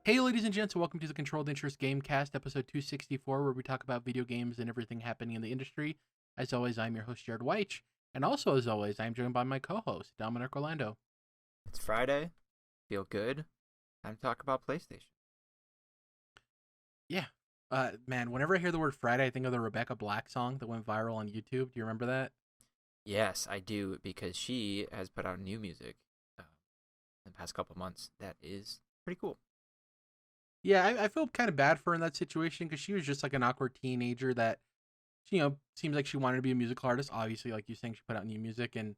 Hey, ladies and gents, welcome to the Controlled Interest Gamecast, episode 264, where we talk about video games and everything happening in the industry. As always, I'm your host, Jerrad Wyche, and also, as always, I'm joined by my co-host, Dominic Orlando. It's Friday. Feel good. Time to talk about PlayStation. Yeah, man, whenever I hear the word Friday, I think of the Rebecca Black song that went viral on YouTube. Do you remember that? Yes, I do, because she has put out new music in the past couple months. That is pretty cool. Yeah, I feel kind of bad for her in that situation because she was just like an awkward teenager that, seems like she wanted to be a musical artist. Obviously, like you saying, she put out new music, and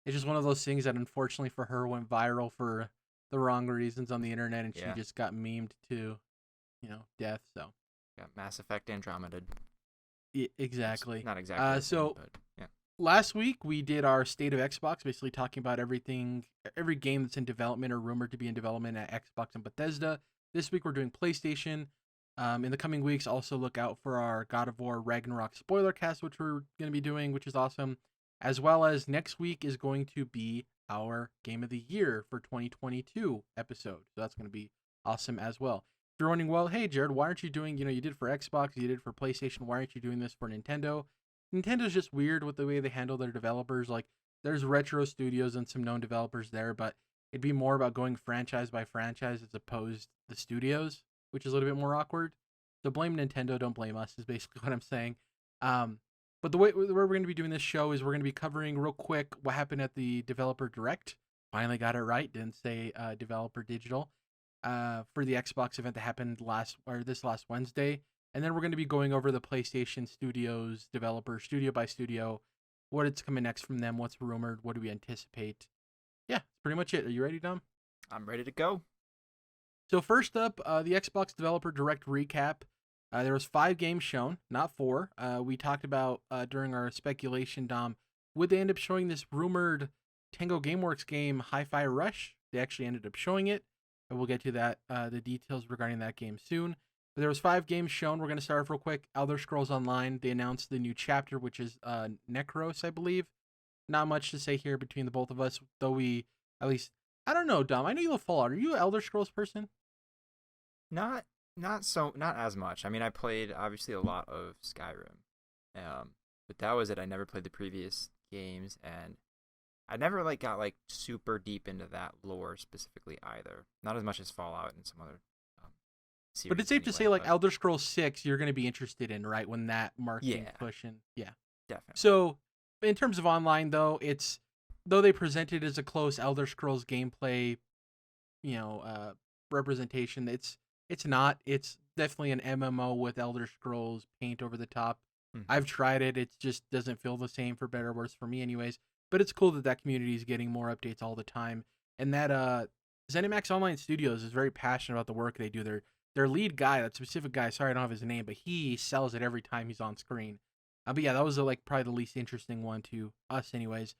it's just one of those things that unfortunately for her went viral for the wrong reasons on the internet, and she Yeah, just got memed to, death. So got Mass Effect Andromeda. It's exactly. not exactly the same, So but yeah. last week we did our state of Xbox, basically talking about every game that's in development or rumored to be in development at Xbox and Bethesda. This week we're doing PlayStation. In the coming weeks, also look out for our God of War Ragnarok spoiler cast, which we're going to be doing, which is awesome. As well as next week is going to be our Game of the Year for 2022 episode. So that's going to be awesome as well. If you're wondering, well, hey, Jerrad, why aren't you doing, you did for Xbox, you did for PlayStation, why aren't you doing this for Nintendo? Nintendo's just weird with the way they handle their developers. Like, there's retro studios and some known developers there, but it'd be more about going franchise by franchise as opposed to the studios, which is a little bit more awkward. So blame Nintendo, don't blame us, is basically what I'm saying. But the way we're going to be doing this show is we're going to be covering real quick what happened at the Developer Direct. Finally got it right, didn't say Developer Digital, for the Xbox event that happened this last Wednesday. And then we're going to be going over the PlayStation Studios developer, studio by studio, what it's coming next from them, what's rumored, what do we anticipate. Yeah, that's pretty much it. Are you ready, Dom? I'm ready to go. So first up, the Xbox Developer Direct recap. There was 5 games shown, not 4. We talked about during our speculation, Dom, would they end up showing this rumored Tango Gameworks game, Hi-Fi Rush? They actually ended up showing it, and we'll get to that the details regarding that game soon. But there was 5 games shown. We're going to start off real quick. Elder Scrolls Online. They announced the new chapter, which is Necros, I believe. Not much to say here between the both of us, though we at least I don't know, Dom. I know you love Fallout. Are you an Elder Scrolls person? Not not as much. I mean, I played obviously a lot of Skyrim, but that was it. I never played the previous games, and I never got super deep into that lore specifically either. Not as much as Fallout and some other But series it's safe to say, anyway. like But Elder Scrolls 6, you're going to be interested in, right? When that marketing's yeah, pushing, yeah. definitely. So, in terms of online, though they present it as a close Elder Scrolls gameplay, you know, uh, representation. It's not. It's definitely an MMO with Elder Scrolls paint over the top. Hmm. I've tried it. It just doesn't feel the same, for better or worse, for me, anyways. But it's cool that that community is getting more updates all the time, and that ZeniMax Online Studios is very passionate about the work they do. Their lead guy, that specific guy, sorry I don't have his name, but he sells it every time he's on screen. But yeah, that was probably the least interesting one to us, anyways.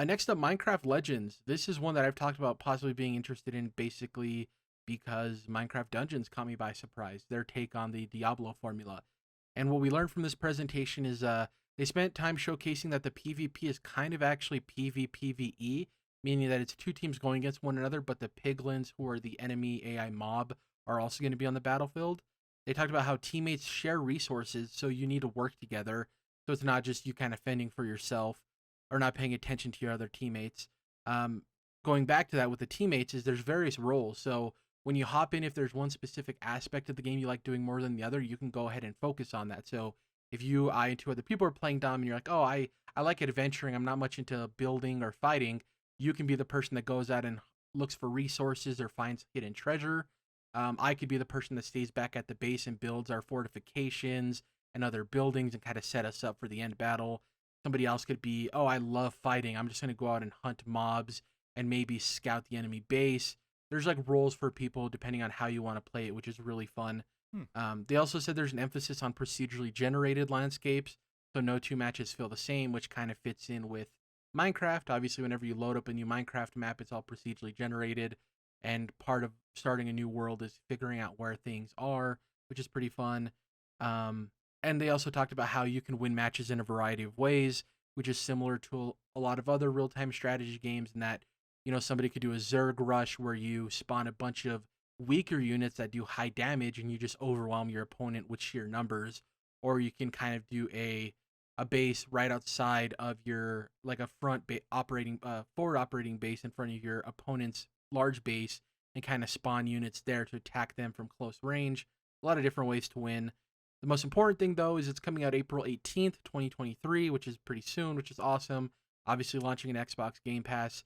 Next up, Minecraft Legends. This is one that I've talked about possibly being interested in, basically because Minecraft Dungeons caught me by surprise. Their take on the Diablo formula, and what we learned from this presentation is they spent time showcasing that the PvP is kind of actually PvPvE, meaning that it's 2 teams going against one another, but the piglins, who are the enemy AI mob, are also going to be on the battlefield. They talked about how teammates share resources, so you need to work together. So it's not just you kind of fending for yourself or not paying attention to your other teammates. Um, Going back to that with the teammates, is there's various roles. So when you hop in, if there's one specific aspect of the game you like doing more than the other, you can go ahead and focus on that. So if I, and 2 other people are playing Dom, and you're like, oh, I like adventuring, I'm not much into building or fighting, you can be the person that goes out and looks for resources or finds hidden treasure. I could be the person that stays back at the base and builds our fortifications and other buildings and kind of set us up for the end battle. Somebody else could be, oh, I love fighting, I'm just going to go out and hunt mobs and maybe scout the enemy base. There's roles for people depending on how you want to play it, which is really fun. Hmm. They also said there's an emphasis on procedurally generated landscapes, so no 2 matches feel the same, which kind of fits in with Minecraft. Obviously, whenever you load up a new Minecraft map, it's all procedurally generated, and part of starting a new world is figuring out where things are, which is pretty fun. And they also talked about how you can win matches in a variety of ways, which is similar to a lot of other real-time strategy games, in that somebody could do a Zerg rush where you spawn a bunch of weaker units that do high damage and you just overwhelm your opponent with sheer numbers, or you can kind of do a base right outside of your, like a forward operating base in front of your opponent's large base, and kind of spawn units there to attack them from close range. A lot of different ways to win. The most important thing, though, is it's coming out April 18th, 2023, which is pretty soon, which is awesome. Obviously, launching an Xbox Game Pass.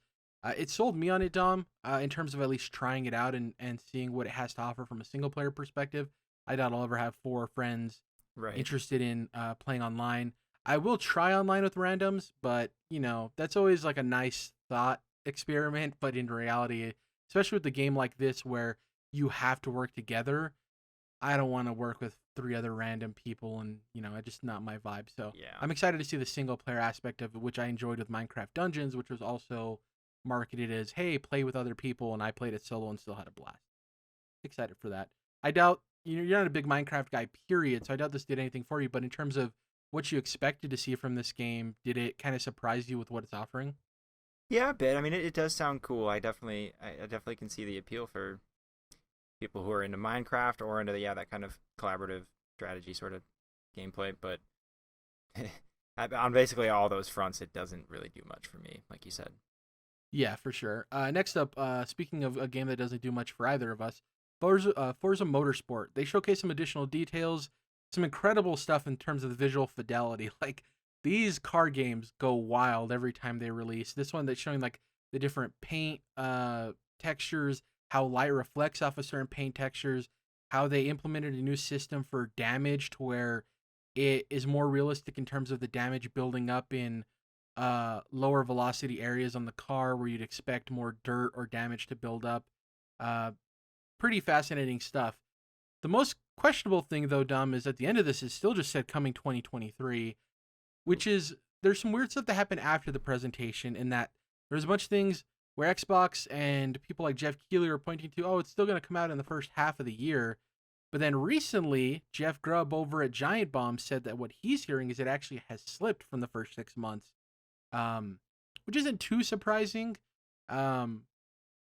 It sold me on it, Dom, in terms of at least trying it out and seeing what it has to offer from a single-player perspective. I doubt I'll ever have 4 friends interested in playing online. I will try online with randoms, but, that's always like a nice thought experiment. But in reality, especially with a game like this where you have to work together, I don't want to work with 3 other random people, and it's just not my vibe. So Yeah. I'm excited to see the single player aspect of it, which I enjoyed with Minecraft Dungeons, which was also marketed as, hey, play with other people, and I played it solo and still had a blast. Excited for that. I doubt you're not a big Minecraft guy, period, so I doubt this did anything for you. But in terms of what you expected to see from this game, did it kind of surprise you with what it's offering? Yeah, a bit. I mean, it does sound cool. I definitely can see the appeal for people who are into Minecraft or into that kind of collaborative strategy sort of gameplay. But on basically all those fronts, it doesn't really do much for me, like you said. Yeah, for sure. Next up, speaking of a game that doesn't do much for either of us, Forza Motorsport. They showcase some additional details, some incredible stuff in terms of the visual fidelity. Like, these car games go wild every time they release. This one that's showing like the different paint textures, how light reflects off of certain paint textures, how they implemented a new system for damage to where it is more realistic in terms of the damage building up in lower velocity areas on the car where you'd expect more dirt or damage to build up. Pretty fascinating stuff. The most questionable thing, though, Dom, is at the end of this is still just said coming 2023, which is, there's some weird stuff that happened after the presentation, in that there's a bunch of things where Xbox and people like Jeff Keighley are pointing to, oh, it's still going to come out in the first half of the year. But then recently, Jeff Grubb over at Giant Bomb said that what he's hearing is it actually has slipped from the first 6 months, which isn't too surprising. Then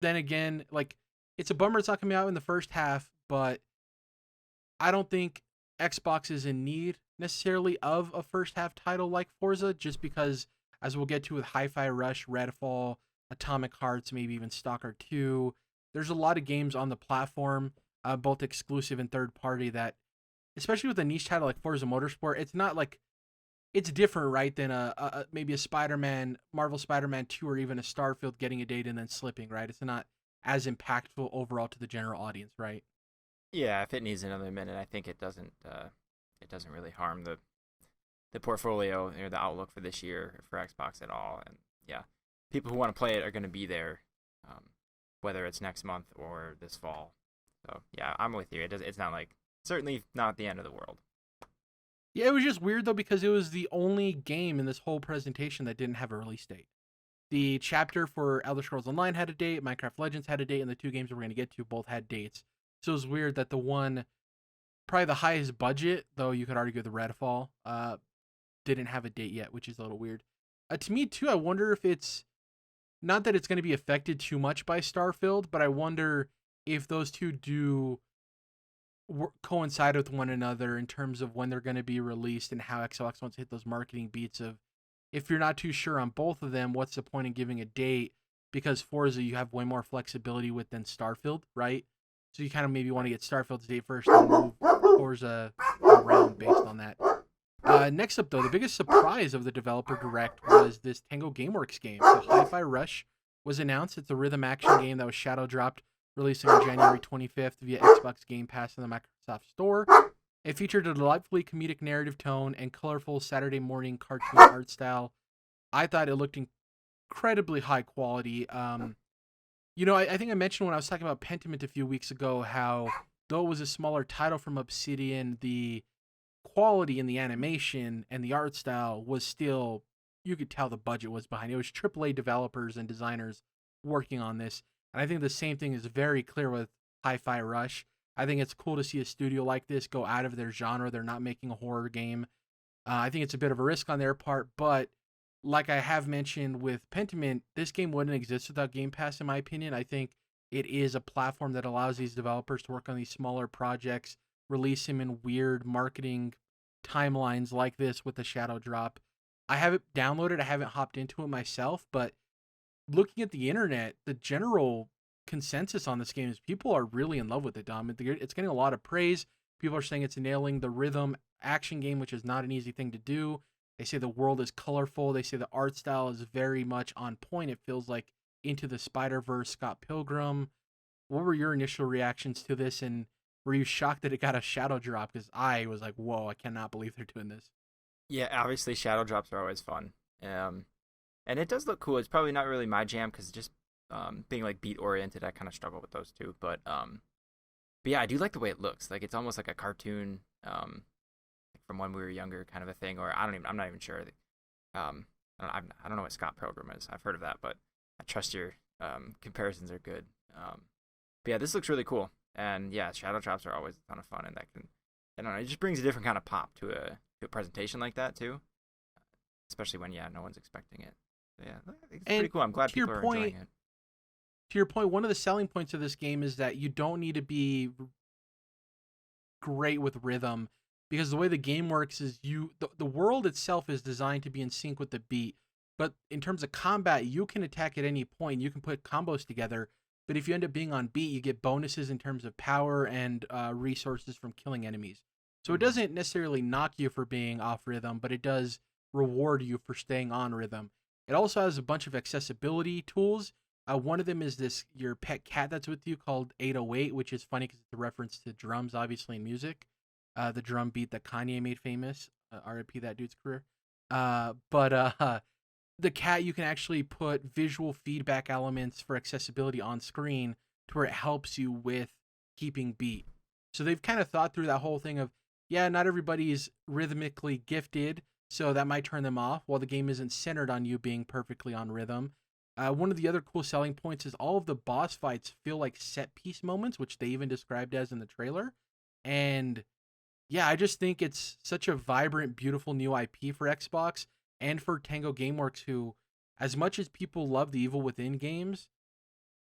again, like, it's a bummer it's not coming out in the first half, but I don't think Xbox is in need necessarily of a first half title like Forza, just because, as we'll get to with Hi-Fi Rush, Redfall, Atomic Hearts, maybe even Stalker 2, there's a lot of games on the platform, both exclusive and third party, that, especially with a niche title like Forza Motorsport, it's not like, it's different, right, than maybe a Marvel Spider-Man 2, or even a Starfield getting a date and then slipping, right? It's not as impactful overall to the general audience, right? Yeah, if it needs another minute, I think it doesn't really harm the portfolio or the outlook for this year for Xbox at all. And yeah, people who want to play it are going to be there, whether it's next month or this fall. So yeah, I'm with you. It's not like, certainly not the end of the world. Yeah, it was just weird though, because it was the only game in this whole presentation that didn't have a release date. The chapter for Elder Scrolls Online had a date, Minecraft Legends had a date, and the 2 games we're going to get to both had dates. So it was weird that the one, probably the highest budget, though you could argue the Redfall, didn't have a date yet, which is a little weird. To me, too, I wonder if it's, not that it's going to be affected too much by Starfield, but I wonder if those two do coincide with one another in terms of when they're going to be released, and how Xbox wants to hit those marketing beats of, if you're not too sure on both of them, what's the point in giving a date? Because Forza, you have way more flexibility with than Starfield, right? So you kind of maybe want to get Starfield's date first and move Forza around based on that. Next up, though, the biggest surprise of the developer direct was this Tango Gameworks game. So Hi-Fi Rush was announced. It's a rhythm action game that was shadow dropped, releasing on January 25th via Xbox Game Pass and the Microsoft Store. It featured a delightfully comedic narrative tone and colorful Saturday morning cartoon art style. I thought it looked incredibly high quality. I think I mentioned when I was talking about Pentiment a few weeks ago how, though it was a smaller title from Obsidian, the quality in the animation and the art style was still, you could tell the budget was behind. It was AAA developers and designers working on this. And I think the same thing is very clear with Hi-Fi Rush. I think it's cool to see a studio like this go out of their genre. They're not making a horror game. I think it's a bit of a risk on their part, but like I have mentioned with Pentiment, this game wouldn't exist without Game Pass, in my opinion. I think it is a platform that allows these developers to work on these smaller projects, release them in weird marketing timelines like this with the Shadow Drop. I have it downloaded. I haven't hopped into it myself, but looking at the internet, the general consensus on this game is people are really in love with it, Dom. It's getting a lot of praise. People are saying it's nailing the rhythm action game, which is not an easy thing to do. They say the world is colorful. They say the art style is very much on point. It feels like Into the Spider-Verse, Scott Pilgrim. What were your initial reactions to this, and were you shocked that it got a shadow drop? Because I was like, whoa, I cannot believe they're doing this. Yeah, obviously shadow drops are always fun. And it does look cool. It's probably not really my jam because just being like beat oriented, I kind of struggle with those two. But yeah, I do like the way it looks. Like it's almost like a cartoon from when we were younger, kind of a thing. Or I'm not even sure. I don't know what Scott Pilgrim is. I've heard of that, but I trust your comparisons are good. But yeah, this looks really cool. And yeah, shadow drops are always a ton of fun, and that can, I don't know, it just brings a different kind of pop to a presentation like that too, especially when no one's expecting it. So yeah, it's And pretty cool. I'm glad to your people are point, enjoying it. to your point, one of the selling points of this game is that you don't need to be great with rhythm, because the way the game works is the world itself is designed to be in sync with the beat. But in terms of combat, you can attack at any point. You can put combos together. But if you end up being on beat, you get bonuses in terms of power and resources from killing enemies. So it Mhm. doesn't necessarily knock you for being off rhythm, but it does reward you for staying on rhythm. It also has a bunch of accessibility tools. One of them is this your pet cat that's with you called 808, which is funny because it's a reference to drums, obviously, in music. The drum beat that Kanye made famous. RIP that dude's career. But the cat, you can actually put visual feedback elements for accessibility on screen to where it helps you with keeping beat. So they've kind of thought through that whole thing of, yeah, not everybody's rhythmically gifted, so that might turn them off while the game isn't centered on you being perfectly on rhythm. One of the other cool selling points is all of the boss fights feel like set piece moments, which they even described as in the trailer. And yeah, I just think it's such a vibrant, beautiful new IP for Xbox and for Tango Gameworks, who, as much as people love the Evil Within games,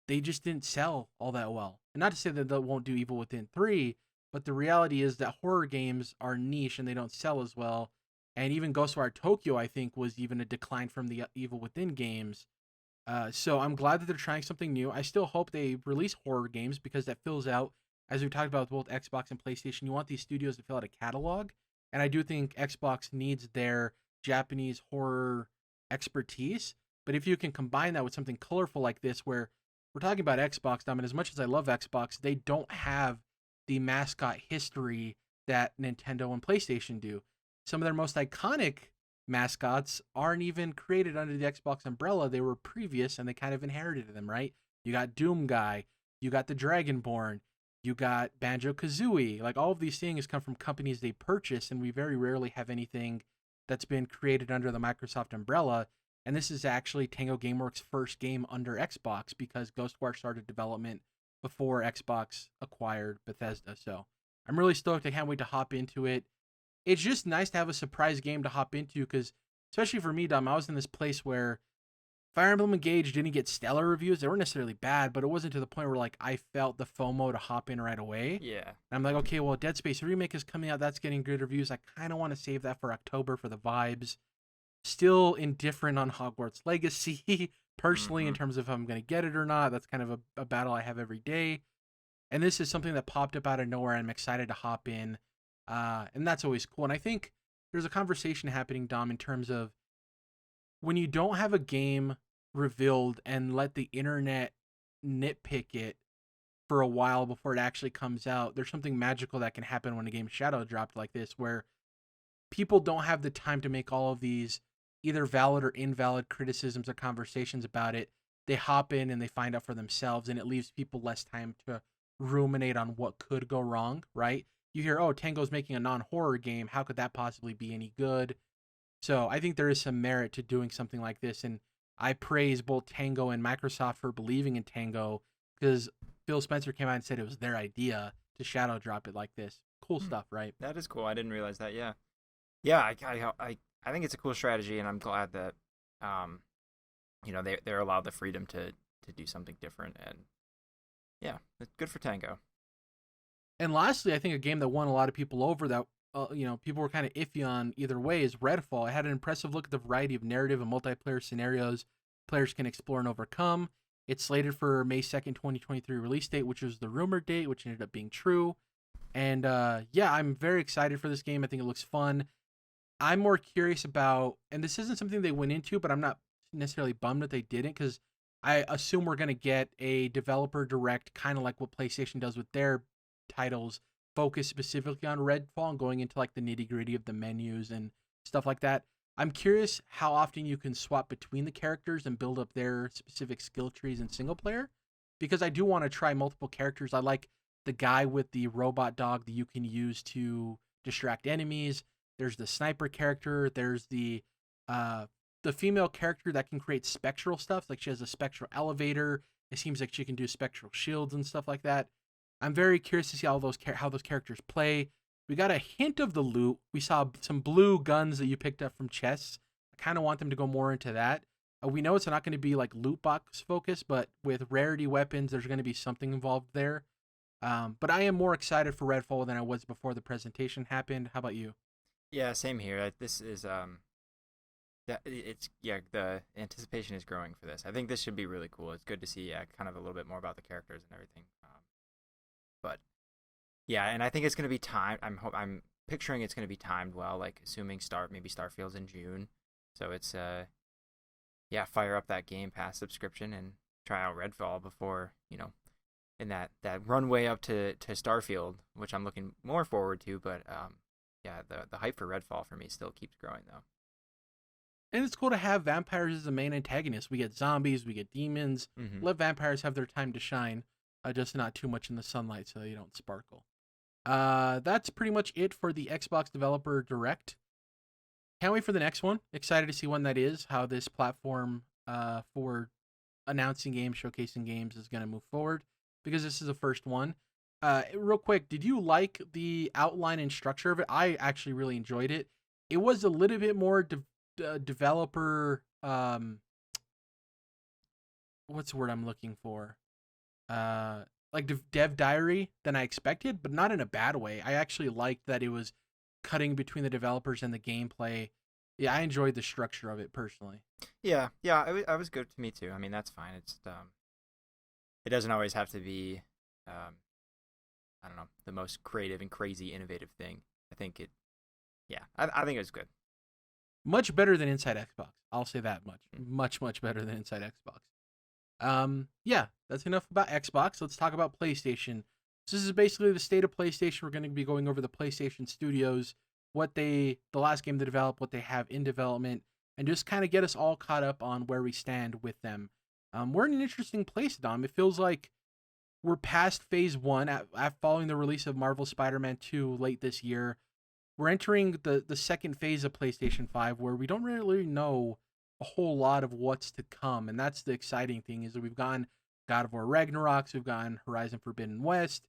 they just didn't sell all that well. And not to say that they won't do Evil Within 3, but the reality is that horror games are niche and they don't sell as well. And even Ghostwire Tokyo, I think, was even a decline from the Evil Within games. So I'm glad that they're trying something new. I still hope they release horror games because that fills out, as we talked about with both Xbox and PlayStation, you want these studios to fill out a catalog. And I do think Xbox needs their Japanese horror expertise. But if you can combine that with something colorful like this, where we're talking about Xbox, and as much as I love Xbox, they don't have the mascot history that Nintendo and PlayStation do. Some of their most iconic mascots aren't even created under the Xbox umbrella. They were previous and they kind of inherited them, right? You got Doom Guy, you got the Dragonborn, you got Banjo Kazooie. Like all of these things come from companies they purchase, and we very rarely have anything that's been created under the Microsoft umbrella. And this is actually Tango Gameworks' first game under Xbox because Ghostwire started development before Xbox acquired Bethesda. So I'm really stoked. I can't wait to hop into it. It's just nice to have a surprise game to hop into because, especially for me, Dom, I was in this place where Fire Emblem Engage didn't get stellar reviews. They weren't necessarily bad, but it wasn't to the point where like I felt the FOMO to hop in right away. Yeah. And I'm like, okay, well, Dead Space Remake is coming out. That's getting good reviews. I kind of want to save that for October for the vibes. Still indifferent on Hogwarts Legacy, personally, in Mm-hmm. terms of if I'm going to get it or not. That's kind of a battle I have every day. And this is something that popped up out of nowhere. I'm excited to hop in. And that's always cool. And I think there's a conversation happening, Dom, in terms of when you don't have a game revealed and let the internet nitpick it for a while before it actually comes out, there's something magical that can happen when a game shadow dropped like this, where people don't have the time to make all of these either valid or invalid criticisms or conversations about it. They hop in and they find out for themselves, and it leaves people less time to ruminate on what could go wrong, right? You hear, oh, Tango's making a non horror game. How could that possibly be any good? So I think there is some merit to doing something like this. And I praise both Tango and Microsoft for believing in Tango because Phil Spencer came out and said it was their idea to shadow drop it like this. Cool Hmm. stuff, right? That is cool. I didn't realize that. Yeah. Yeah. I think it's a cool strategy, and I'm glad that they're allowed the freedom to do something different. And Yeah, it's good for Tango. And lastly, I think a game that won a lot of people over that people were kind of iffy on either way is Redfall. It had an impressive look at the variety of narrative and multiplayer scenarios players can explore and overcome. It's slated for May 2nd, 2023 release date, which was the rumored date, which ended up being true. And yeah, I'm very excited for this game. I think it looks fun. I'm more curious about, and this isn't something they went into, but I'm not necessarily bummed that they didn't, because I assume we're going to get a developer direct, kind of like what PlayStation does with their titles, focused specifically on Redfall and going into like the nitty gritty of the menus and stuff like that. I'm curious how often you can swap between the characters and build up their specific skill trees in single player, because I do want to try multiple characters. I like the guy with the robot dog that you can use to distract enemies. There's the sniper character. There's the female character that can create spectral stuff. Like she has a spectral elevator. It seems like she can do spectral shields and stuff like that. I'm very curious to see how those characters play. We got a hint of the loot. We saw some blue guns that you picked up from chests. I kind of want them to go more into that. We know it's not going to be like loot box focused, but with rarity weapons, there's going to be something involved there. But I am more excited for Redfall than I was before the presentation happened. How about you? Yeah, same here. This is the anticipation is growing for this. I think this should be really cool. It's good to see kind of a little bit more about the characters and everything. But yeah, and I think it's going to be timed. I'm picturing it's going to be timed well, like assuming maybe Starfield's in June. So it's fire up that Game Pass subscription and try out Redfall before, in that runway up to Starfield, which I'm looking more forward to, but the hype for Redfall for me still keeps growing though. And it's cool to have vampires as the main antagonist. We get zombies, we get demons. Mm-hmm. Let vampires have their time to shine, just not too much in the sunlight so you don't sparkle. That's pretty much it for the Xbox Developer Direct. Can't wait for the next one. Excited to see when that is, how this platform for announcing games, showcasing games is going to move forward, because this is the first one. Real quick, did you like the outline and structure of it? I actually really enjoyed it. It was a little bit more developer, what's the word I'm looking for? Like dev diary than I expected, but not in a bad way. I actually liked that it was cutting between the developers and the gameplay. Yeah, I enjoyed the structure of it personally. Yeah, I was good to me too. I mean, that's fine. It's it doesn't always have to be I don't know, the most creative and crazy innovative thing. I think I think it was good. Much better than Inside Xbox. I'll say that much. Much better than Inside Xbox. Yeah, that's enough about Xbox. Let's talk about PlayStation. So this is basically the state of PlayStation. We're going to be going over the PlayStation Studios, the last game they developed, what they have in development, and just kind of get us all caught up on where we stand with them. We're in an interesting place, Dom. It feels like we're past phase one following the release of Marvel Spider-Man 2 late this year. We're entering the second phase of PlayStation 5, where we don't really know a whole lot of what's to come. And that's the exciting thing, is that we've gone God of War Ragnaroks, we've gone Horizon Forbidden West,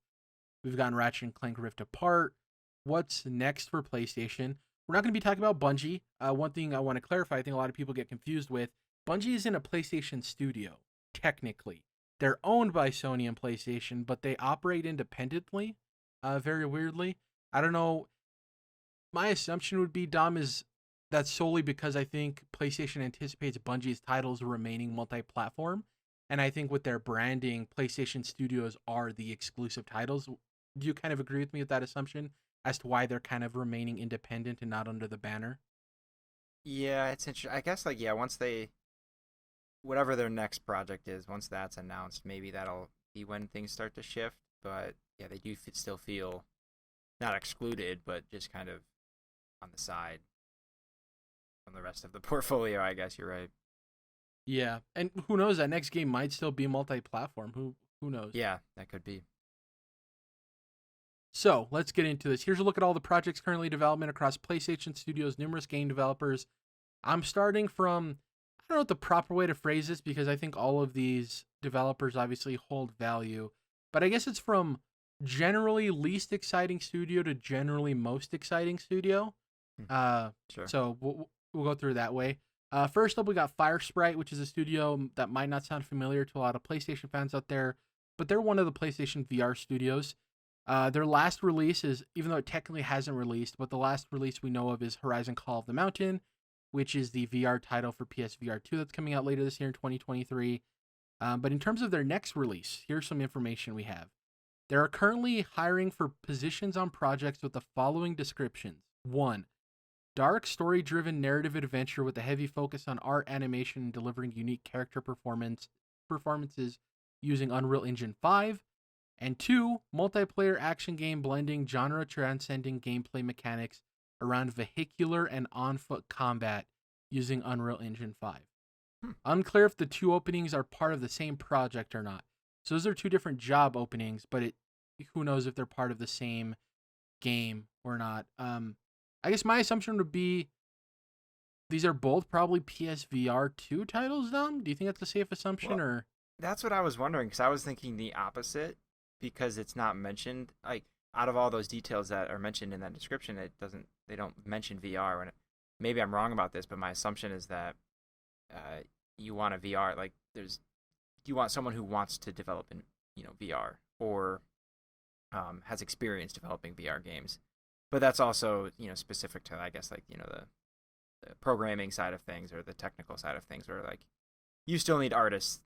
we've gone Ratchet and Clank Rift Apart. What's next for PlayStation? We're not going to be talking about Bungie. One thing I want to clarify, I think a lot of people get confused with, Bungie is in a PlayStation studio, technically. They're owned by Sony and PlayStation, but they operate independently, very weirdly. I don't know. My assumption would be, Dom, is that's solely because I think PlayStation anticipates Bungie's titles remaining multi-platform. And I think with their branding, PlayStation Studios are the exclusive titles. Do you kind of agree with me with that assumption as to why they're kind of remaining independent and not under the banner? Yeah, it's interesting. I guess once whatever their next project is, once that's announced, maybe that'll be when things start to shift. But yeah, they do still feel not excluded, but just kind of on the side from the rest of the portfolio. I guess you're right. Yeah, and who knows? That next game might still be multi-platform. Who knows? Yeah, that could be. So let's get into this. Here's a look at all the projects currently in development across PlayStation Studios' numerous game developers. I'm starting from, I don't know what the proper way to phrase this, because I think all of these developers obviously hold value, but I guess it's from generally least exciting studio to generally most exciting studio. Sure. So we'll go through that way. First up, we got Fire Sprite, which is a studio that might not sound familiar to a lot of PlayStation fans out there, but they're one of the PlayStation VR studios. Their last release is, even though it technically hasn't released, but the last release we know of is Horizon Call of the Mountain, which is the VR title for PSVR 2 that's coming out later this year in 2023. But in terms of their next release, here's some information we have. They are currently hiring for positions on projects with the following descriptions. 1. Dark, story-driven narrative adventure with a heavy focus on art, animation, and delivering unique character performances using Unreal Engine 5. And 2, multiplayer action game blending genre-transcending gameplay mechanics around vehicular and on-foot combat using Unreal Engine 5. Unclear if the two openings are part of the same project or not. So those are two different job openings, but who knows if they're part of the same game or not. I guess my assumption would be these are both probably PSVR 2 titles, Dom? Do you think that's a safe assumption? Well, or that's what I was wondering, because I was thinking the opposite, because it's not mentioned. Like, out of all those details that are mentioned in that description, they don't mention VR. And maybe I'm wrong about this, but my assumption is that you want a VR, like you want someone who wants to develop in VR, or has experience developing VR games. But that's also specific to, I guess, like the programming side of things or the technical side of things, where like you still need artists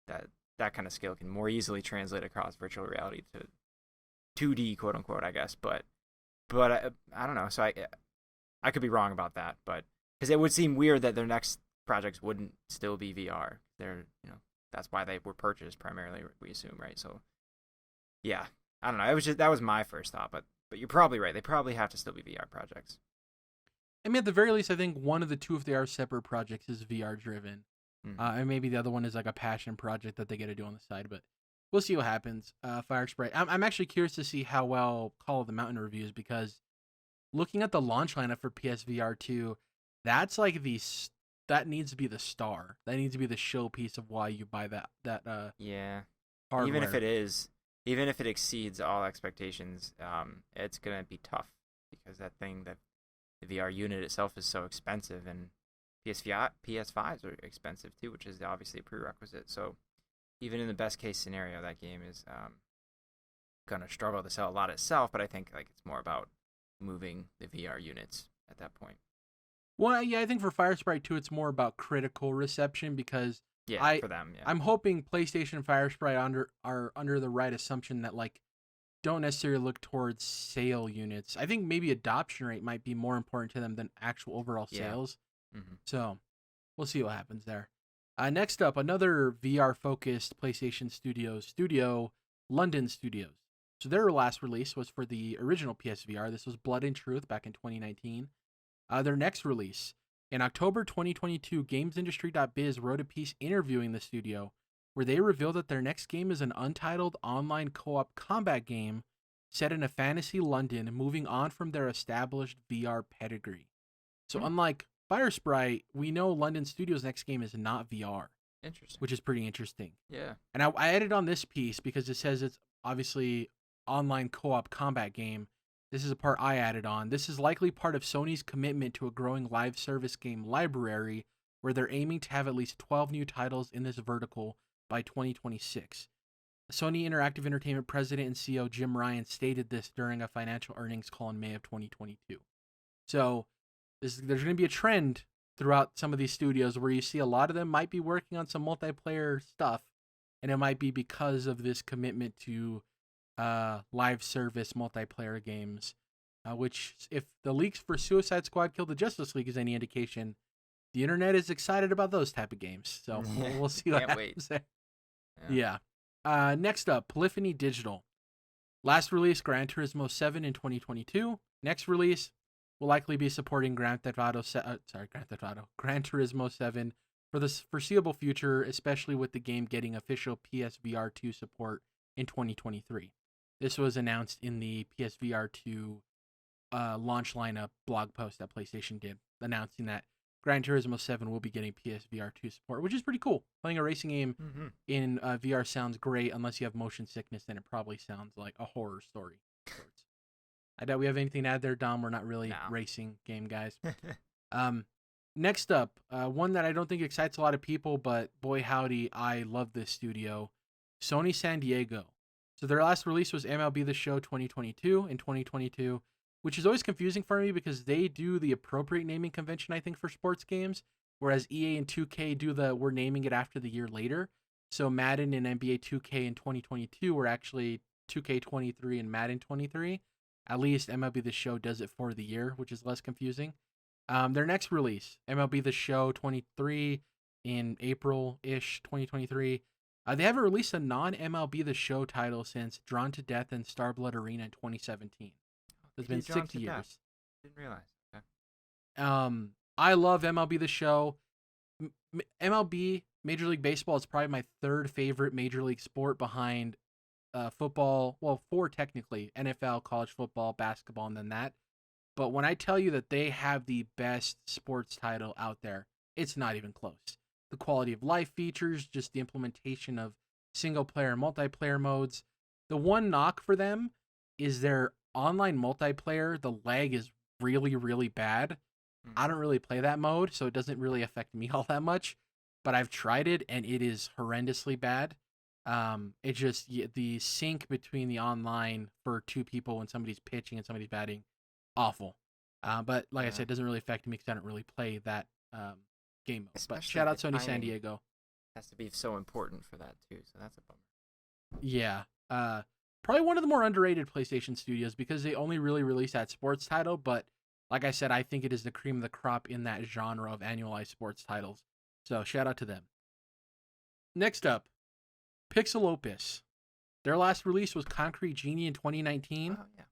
that kind of skill can more easily translate across virtual reality to 2D, quote unquote, I guess. But I don't know. So I could be wrong about that, but because it would seem weird that their next projects wouldn't still be VR. They're that's why they were purchased primarily, we assume, right? So yeah, I don't know. That was my first thought, but you're probably right. They probably have to still be VR projects. I mean, at the very least, I think one of the two, if they are separate projects, is VR driven. And maybe the other one is like a passion project that they get to do on the side, but we'll see what happens. Fire Sprite. I'm actually curious to see how well Call of the Mountain reviews, because looking at the launch lineup for PSVR 2, that's like that needs to be the star. That needs to be the showpiece of why you buy that yeah. hardware. Even if it exceeds all expectations, it's gonna be tough, because that the VR unit itself is so expensive, and PS5s are expensive too, which is obviously a prerequisite. So even in the best case scenario, that game is gonna struggle to sell a lot itself. But I think like it's more about moving the VR units at that point. Well, yeah, I think for Fire Sprite 2, it's more about critical reception, because for them, yeah. I'm hoping PlayStation and Fire Sprite are under the right assumption that like don't necessarily look towards sale units. I think maybe adoption rate might be more important to them than actual overall sales. Mm-hmm. So we'll see what happens there. Next up, another VR-focused PlayStation studio, London Studios. So their last release was for the original PSVR. This was Blood and Truth back in 2019. Their next release, in October 2022, GamesIndustry.biz wrote a piece interviewing the studio where they revealed that their next game is an untitled online co-op combat game set in a fantasy London, moving on from their established VR pedigree. So unlike Fire Sprite, we know London Studios' next game is not VR. Interesting. Which is pretty interesting. Yeah. And I added on this piece because it says it's obviously online co-op combat game. This is a part I added on. This is likely part of Sony's commitment to a growing live service game library, where they're aiming to have at least 12 new titles in this vertical by 2026. Sony Interactive Entertainment President and CEO Jim Ryan stated this during a financial earnings call in May of 2022. So there's going to be a trend throughout some of these studios where you see a lot of them might be working on some multiplayer stuff, and it might be because of this commitment to live service multiplayer games, which, if the leaks for Suicide Squad Kill the Justice League is any indication, the internet is excited about those type of games. So we'll see what happens there. Yeah. Next up, Polyphony Digital. Last release, Gran Turismo 7 in 2022. Next release will likely be supporting Gran Turismo 7 for the foreseeable future, especially with the game getting official PSVR 2 support in 2023. This was announced in the PSVR 2 launch lineup blog post that PlayStation did, announcing that Gran Turismo 7 will be getting PSVR 2 support, which is pretty cool. Playing a racing game in VR sounds great. Unless you have motion sickness, then it probably sounds like a horror story. I doubt we have anything to add there, Dom. We're not really racing game guys. Next up, one that I don't think excites a lot of people, but boy howdy, I love this studio. Sony San Diego. So their last release was MLB The Show 2022 in 2022, which is always confusing for me because they do the appropriate naming convention, I think, for sports games, whereas EA and 2K do the we're naming it after the year later. So Madden and NBA 2K in 2022 were actually 2K23 and Madden 23. At least MLB The Show does it for the year, which is less confusing. Their next release, MLB The Show 23 in April-ish 2023. They haven't released a non-MLB The Show title since Drawn to Death and Starblood Arena in 2017. It's been 6 years. Didn't realize. Okay. I love MLB The Show. MLB, Major League Baseball, is probably my third favorite major league sport behind football. Well, four technically: NFL, college football, basketball, and then that. But when I tell you that they have the best sports title out there, it's not even close. The quality of life features, just the implementation of single player and multiplayer modes. The one knock for them is their online multiplayer. The lag is really, really bad. I don't really play that mode, so it doesn't really affect me all that much. But I've tried it, and it is horrendously bad. It just, the sync between the online for two people when somebody's pitching and somebody's batting, awful. But like I said, it doesn't really affect me because I don't really play that game mode. Especially but shout out Sony timing San Diego. Has to be so important for that too, so that's a bummer. Yeah. Probably one of the more underrated PlayStation studios because they only really release that sports title, but like I said, I think it is the cream of the crop in that genre of annualized sports titles. So shout out to them. Next up, Pixel Opus. Their last release was Concrete Genie in 2019. Oh, yeah.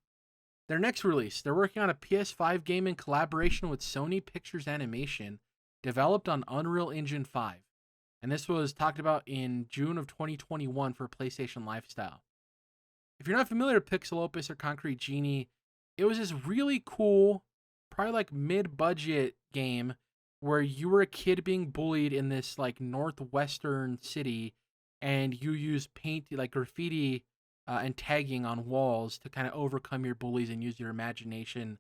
Their next release, they're working on a PS5 game in collaboration with Sony Pictures Animation, developed on Unreal Engine 5. And this was talked about in June of 2021 for PlayStation Lifestyle. If you're not familiar with Pixel Opus or Concrete Genie, it was this really cool, probably like mid-budget game where you were a kid being bullied in this like northwestern city, and you use paint, like graffiti and tagging on walls to kind of overcome your bullies and use your imagination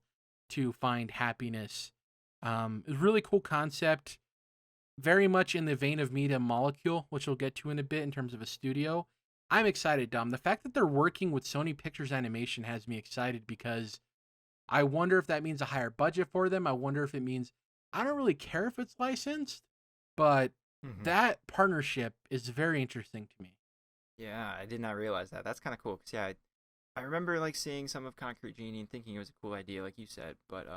to find happiness. It was a really cool concept, very much in the vein of Media Molecule, which we'll get to in a bit in terms of a studio. I'm excited, Dom. The fact that they're working with Sony Pictures Animation has me excited because I wonder if that means a higher budget for them. I wonder if it means, I don't really care if it's licensed, but that partnership is very interesting to me. Yeah, I did not realize that. That's kind of cool. Cause yeah, I remember like seeing some of Concrete Genie and thinking it was a cool idea, like you said, but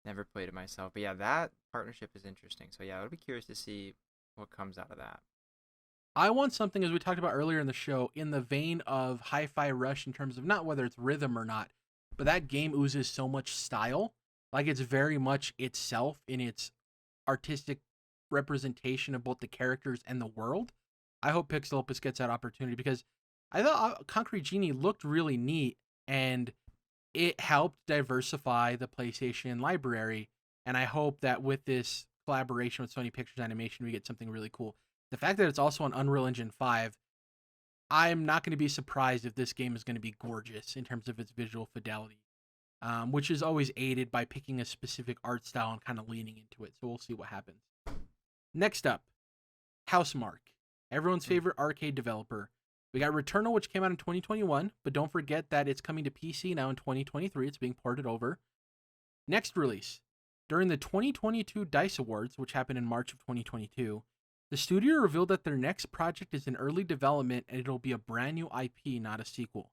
never played it myself. But yeah, that partnership is interesting. So yeah, I'll be curious to see what comes out of that. I want something, as we talked about earlier in the show, in the vein of Hi-Fi Rush in terms of not whether it's rhythm or not, but that game oozes so much style. Like it's very much itself in its artistic representation of both the characters and the world. I hope Pixel Opus gets that opportunity because I thought Concrete Genie looked really neat and it helped diversify the PlayStation library. And I hope that with this collaboration with Sony Pictures Animation, we get something really cool. The fact that it's also on Unreal Engine 5, I'm not going to be surprised if this game is going to be gorgeous in terms of its visual fidelity, which is always aided by picking a specific art style and kind of leaning into it. So we'll see what happens. Next up, Housemarque, everyone's favorite arcade developer. We got Returnal, which came out in 2021, but don't forget that it's coming to PC now in 2023. It's being ported over. Next release, during the 2022 DICE Awards, which happened in March of 2022, the studio revealed that their next project is in early development and it'll be a brand new IP, not a sequel.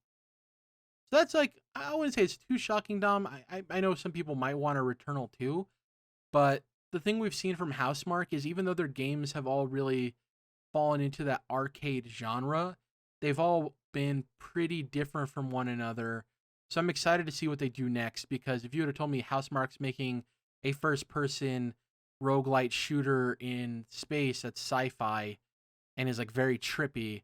So that's like, I wouldn't say it's too shocking, Dom. I know some people might want a Returnal too, but the thing we've seen from Housemarque is even though their games have all really fallen into that arcade genre, they've all been pretty different from one another. So I'm excited to see what they do next, because if you would have told me Housemarque's making a first-person roguelite shooter in space that's sci-fi and is like very trippy,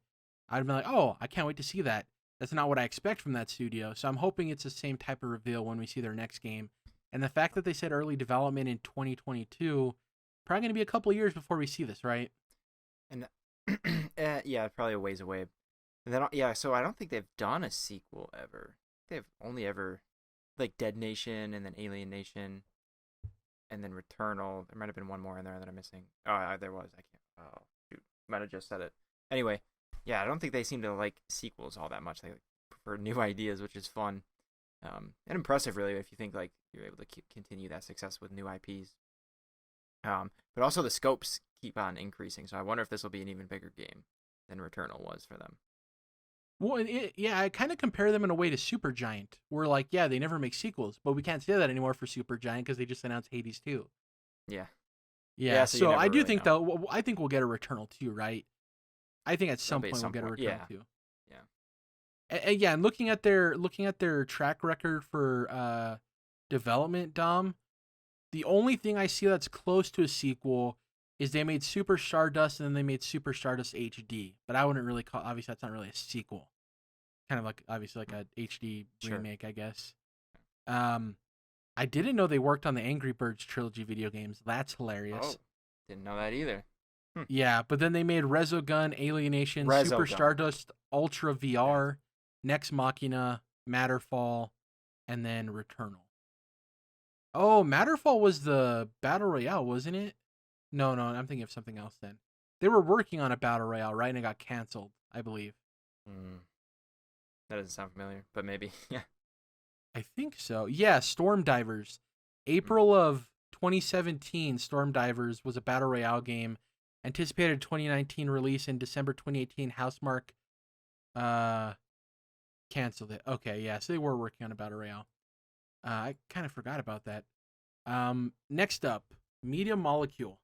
I'd be like, oh, I can't wait to see that. That's not what I expect from that studio. So I'm hoping it's the same type of reveal when we see their next game. And the fact that they said early development in 2022, probably going to be a couple years before we see this, right? And yeah, probably a ways away. And then so I don't think they've done a sequel ever. They've only ever like Dead Nation and then Alien Nation and then Returnal. There might have been one more in there that I'm missing. Oh, there was. I can't. Oh, shoot. Might have just said it. Anyway, Yeah, I don't think they seem to like sequels all that much. They prefer new ideas, which is fun. And impressive, really, if you think like you're able to continue that success with new IPs. But also the scopes keep on increasing, so I wonder if this will be an even bigger game than Returnal was for them. Well, yeah, I kind of compare them in a way to Supergiant. Where like, yeah, they never make sequels, but we can't say that anymore for Supergiant because they just announced Hades 2. Yeah, Yeah, yeah. So you so I never do really think know. though, I think we'll get a Returnal 2, right? I think at It'll some be at point we'll some get a point. Returnal Yeah, 2. yeah. And yeah, and looking at their track record for development, Dom, the only thing I see that's close to a sequel is they made Super Stardust and then they made Super Stardust HD. But I wouldn't really call, obviously that's not really a sequel. Kind of like obviously like a HD Sure. remake, I guess. Um, I didn't know they worked on the Angry Birds trilogy video games. That's hilarious. Oh, didn't know that either. Yeah, but then they made Resogun, Alienation, Super Resogun. Stardust, Ultra Yeah. VR, Nex Machina, Matterfall, and then Returnal. Oh, Matterfall was the Battle Royale, wasn't it? No, I'm thinking of something else then. They were working on a Battle Royale, right? And it got canceled, I believe. Mm, that doesn't sound familiar, but maybe. Yeah. I think so. Yeah, Storm Divers. Mm. April of 2017, Storm Divers was a Battle Royale game. Anticipated 2019 release in December 2018. Housemark uh, canceled it. Okay, yeah, so they were working on a Battle Royale. I kind of forgot about that. Next up, Media Molecule.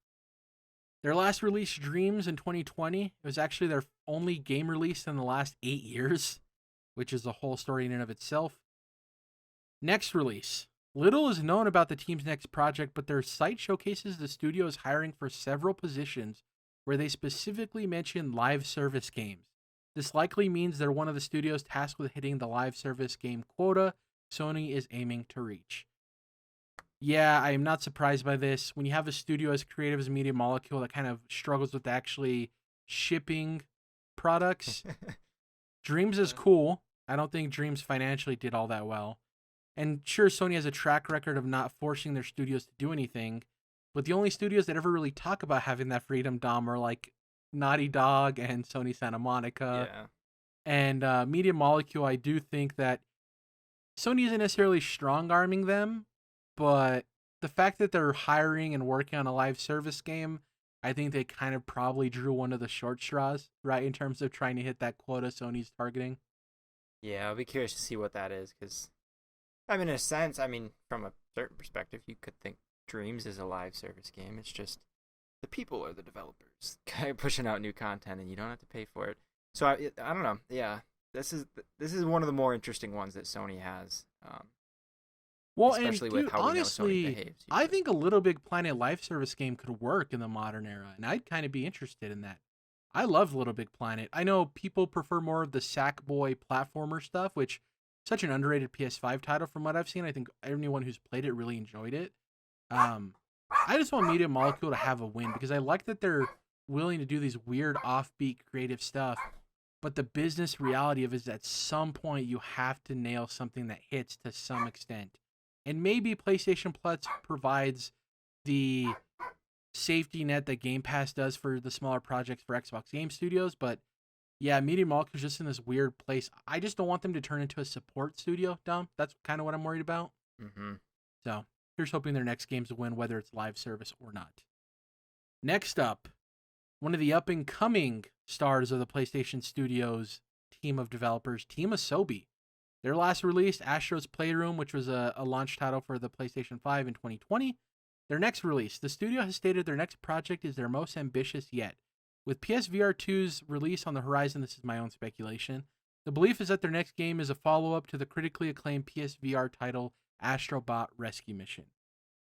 Their last release, Dreams, in 2020. It was actually their only game release in the last 8 years, which is a whole story in and of itself. Next release. Little is known about the team's next project, but their site showcases the studio is hiring for several positions where they specifically mention live service games. This likely means they're one of the studios tasked with hitting the live service game quota Sony is aiming to reach. Yeah, I am not surprised by this. When you have a studio as creative as Media Molecule that kind of struggles with actually shipping products, Dreams is cool. I don't think Dreams financially did all that well. And sure, Sony has a track record of not forcing their studios to do anything, but the only studios that ever really talk about having that freedom, Dom, are like Naughty Dog and Sony Santa Monica. Yeah. And Media Molecule, I do think that Sony isn't necessarily strong arming them, but the fact that they're hiring and working on a live service game, I think they kind of probably drew one of the short straws, right, in terms of trying to hit that quota Sony's targeting. Yeah, I'll be curious to see what that is, because, I mean, in a sense, I mean, from a certain perspective, you could think Dreams is a live service game. It's just the people are the developers, kind of pushing out new content, and you don't have to pay for it. So I don't know. Yeah, this is one of the more interesting ones that Sony has, Well, and especially with dude, how we know Sony honestly, behaves. I Usually. think a Little Big Planet live service game could work in the modern era, and I'd kind of be interested in that. I love Little Big Planet. I know people prefer more of the Sackboy platformer stuff, which is such an underrated PS5 title from what I've seen. I think anyone who's played it really enjoyed it. I just want Media Molecule to have a win because I like that they're willing to do these weird offbeat creative stuff, but the business reality of it is at some point you have to nail something that hits to some extent. And maybe PlayStation Plus provides the safety net that Game Pass does for the smaller projects for Xbox Game Studios, but yeah, Media Molecule is just in this weird place. I just don't want them to turn into a support studio, Dom. That's kind of what I'm worried about. Mm-hmm. So here's hoping their next games win, whether it's live service or not. Next up, one of the up and coming stars of the PlayStation Studios team of developers, Team Asobi. Their last release, Astro's Playroom, which was a launch title for the PlayStation 5 in 2020. Their next release, the studio has stated their next project is their most ambitious yet. With PSVR 2's release on the horizon, this is my own speculation, the belief is that their next game is a follow-up to the critically acclaimed PSVR title Astrobot Rescue Mission.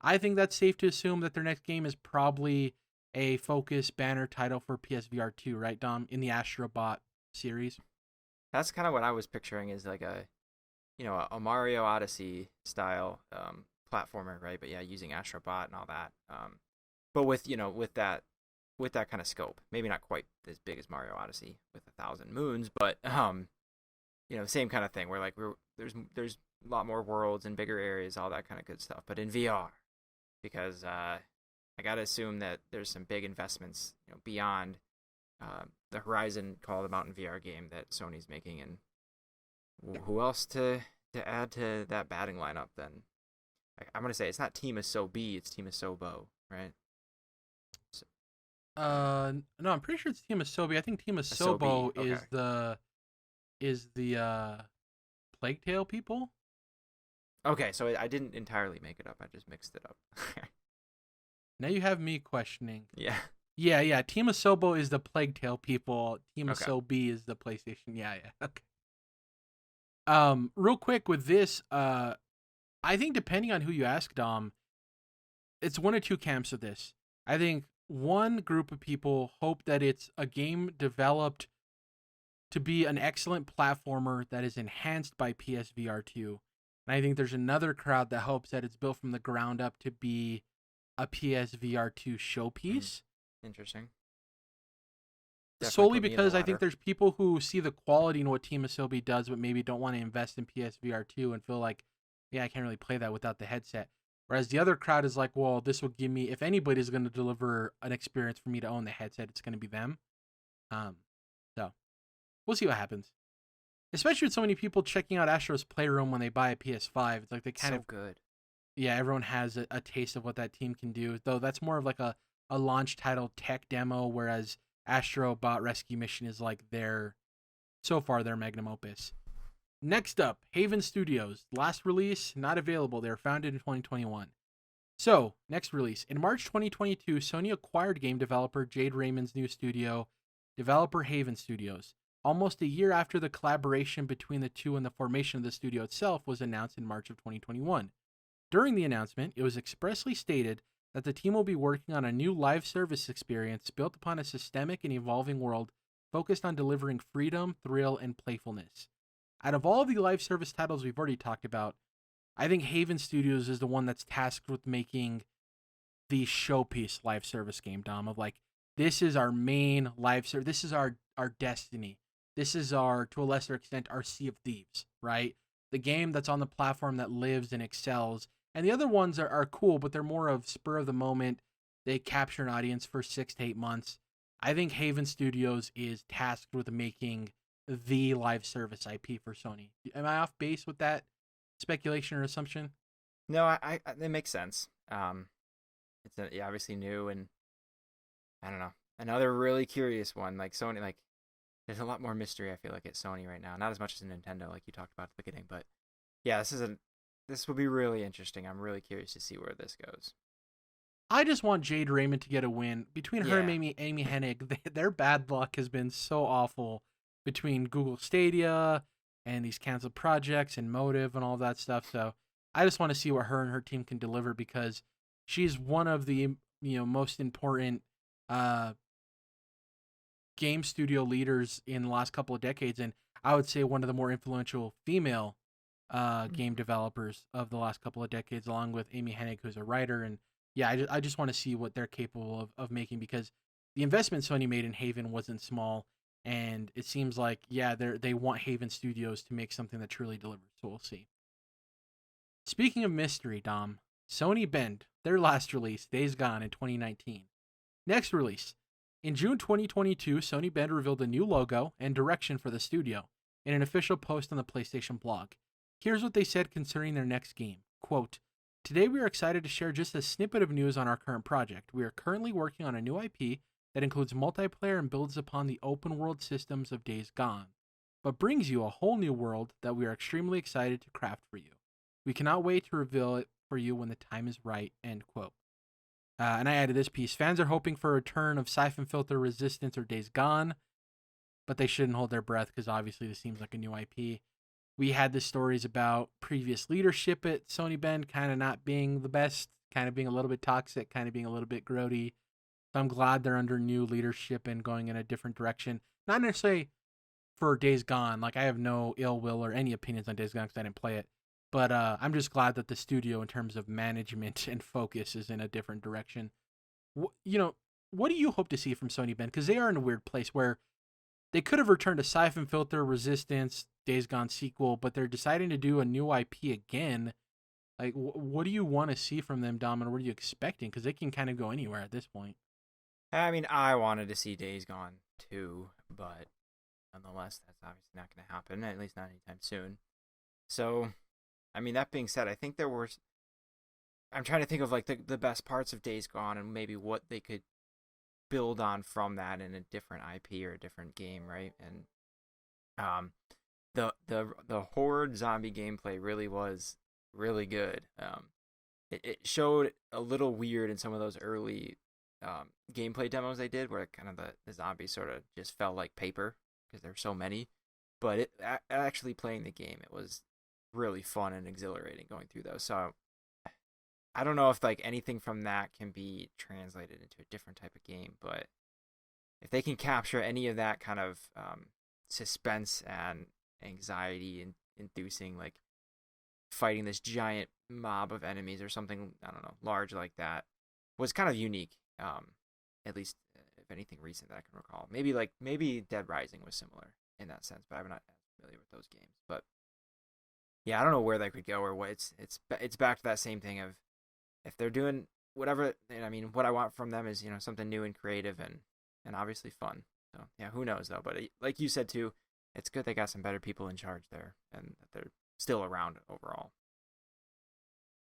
I think that's safe to assume that their next game is probably a focus banner title for PSVR 2, right, Dom, in the Astrobot series? That's kind of what I was picturing, is like a Mario Odyssey style platformer, right? But yeah, using Astrobot and all that. But with that kind of scope, maybe not quite as big as Mario Odyssey with 1,000 moons, but same kind of thing where like there's a lot more worlds and bigger areas, all that kind of good stuff, but in VR, because I gotta assume that there's some big investments, beyond the Horizon Call of the Mountain VR game that Sony's making, and who else to add to that batting lineup then? I'm gonna say it's not Team Asobi, it's Team Asobo, right? So, No, I'm pretty sure it's Team Asobi. I think Team Asobi, Asobo okay. is the Plague Tale people. Okay, so I didn't entirely make it up. I just mixed it up. Now you have me questioning. Yeah. Yeah. Team Asobo is the Plague Tale people. Team Okay. Asobi is the PlayStation. Yeah. Okay. Real quick with this, I think depending on who you ask, Dom, it's one or two camps of this. I think one group of people hope that it's a game developed to be an excellent platformer that is enhanced by PSVR 2. And I think there's another crowd that hopes that it's built from the ground up to be a PSVR 2 showpiece. Interesting. Solely because I think there's people who see the quality in what Team Asobi does, but maybe don't want to invest in PSVR 2 and feel like, yeah, I can't really play that without the headset. Whereas the other crowd is like, well, this will give me, if anybody's going to deliver an experience for me to own the headset, it's going to be them. So we'll see what happens. Especially with so many people checking out Astro's Playroom when they buy a PS5. It's like they kind of good. Yeah, everyone has a taste of what that team can do. Though that's more of like a launch title tech demo, whereas Astro Bot Rescue Mission is like so far their magnum opus. Next up, Haven Studios. Last release, not available. They were founded in 2021. So, next release. In March 2022, Sony acquired game developer Jade Raymond's new studio, developer Haven Studios. Almost a year after the collaboration between the two and the formation of the studio itself was announced in March of 2021. During the announcement, it was expressly stated that the team will be working on a new live service experience built upon a systemic and evolving world focused on delivering freedom, thrill, and playfulness. Out of all of the live service titles we've already talked about, I think Haven Studios is the one that's tasked with making the showpiece live service game, Dom, of like, this is our main live service. This is our destiny. This is our, to a lesser extent, our Sea of Thieves, right? The game that's on the platform that lives and excels. And the other ones are cool, but they're more of spur of the moment. They capture an audience for 6 to 8 months. I think Haven Studios is tasked with making the live service IP for Sony. Am I off base with that speculation or assumption? No, I it makes sense. It's obviously new, and I don't know, another really curious one. Like Sony, like there's a lot more mystery I feel like at Sony right now. Not as much as Nintendo, like you talked about at the beginning, but yeah, this will be really interesting. I'm really curious to see where this goes. I just want Jade Raymond to get a win. Between her and Amy Hennig, their bad luck has been so awful between Google Stadia and these canceled projects and Motive and all that stuff. So I just want to see what her and her team can deliver because she's one of the most important game studio leaders in the last couple of decades, and I would say one of the more influential female game developers of the last couple of decades, along with Amy Hennig, who's a writer. And yeah, I just want to see what they're capable of making because the investment Sony made in Haven wasn't small, and it seems like they want Haven Studios to make something that truly delivers. So we'll see. Speaking of mystery, Dom, Sony Bend, their last release, Days Gone in 2019. Next release. In June 2022, Sony Bend revealed a new logo and direction for the studio in an official post on the PlayStation blog. Here's what they said concerning their next game. Quote, "Today we are excited to share just a snippet of news on our current project. We are currently working on a new IP that includes multiplayer and builds upon the open world systems of Days Gone, but brings you a whole new world that we are extremely excited to craft for you. We cannot wait to reveal it for you when the time is right." End quote. And I added this piece. Fans are hoping for a return of Siphon Filter, Resistance, or Days Gone, but they shouldn't hold their breath because obviously this seems like a new IP. We had the stories about previous leadership at Sony Bend kind of not being the best, kind of being a little bit toxic, kind of being a little bit grody. So I'm glad they're under new leadership and going in a different direction. Not necessarily for Days Gone. Like, I have no ill will or any opinions on Days Gone because I didn't play it. But I'm just glad that the studio, in terms of management and focus, is in a different direction. What do you hope to see from Sony Bend? Because they are in a weird place where they could have returned to Siphon Filter, Resistance, Days Gone sequel, but they're deciding to do a new IP again. Like, what do you want to see from them, Dom, and what are you expecting? Because they can kind of go anywhere at this point. I mean, I wanted to see Days Gone 2, but nonetheless, that's obviously not going to happen, at least not anytime soon. So, I mean, that being said, I think there were. I'm trying to think of like the best parts of Days Gone and maybe what they could build on from that in a different IP or a different game, right? And the horde zombie gameplay really was really good. It showed a little weird in some of those early gameplay demos they did, where kind of the zombies sort of just felt like paper because there's so many. But actually playing the game, it was really fun and exhilarating going through those. So I don't know if like anything from that can be translated into a different type of game, but if they can capture any of that kind of suspense and anxiety and inducing, like fighting this giant mob of enemies or something, I don't know, large like that, was kind of unique. At least if anything recent that I can recall. Maybe Dead Rising was similar in that sense, but I'm not as familiar with those games. But yeah, I don't know where that could go or what. It's back to that same thing of if they're doing whatever. I mean, what I want from them is something new and creative and obviously fun. So yeah, who knows though? But like you said too, it's good they got some better people in charge there and that they're still around overall.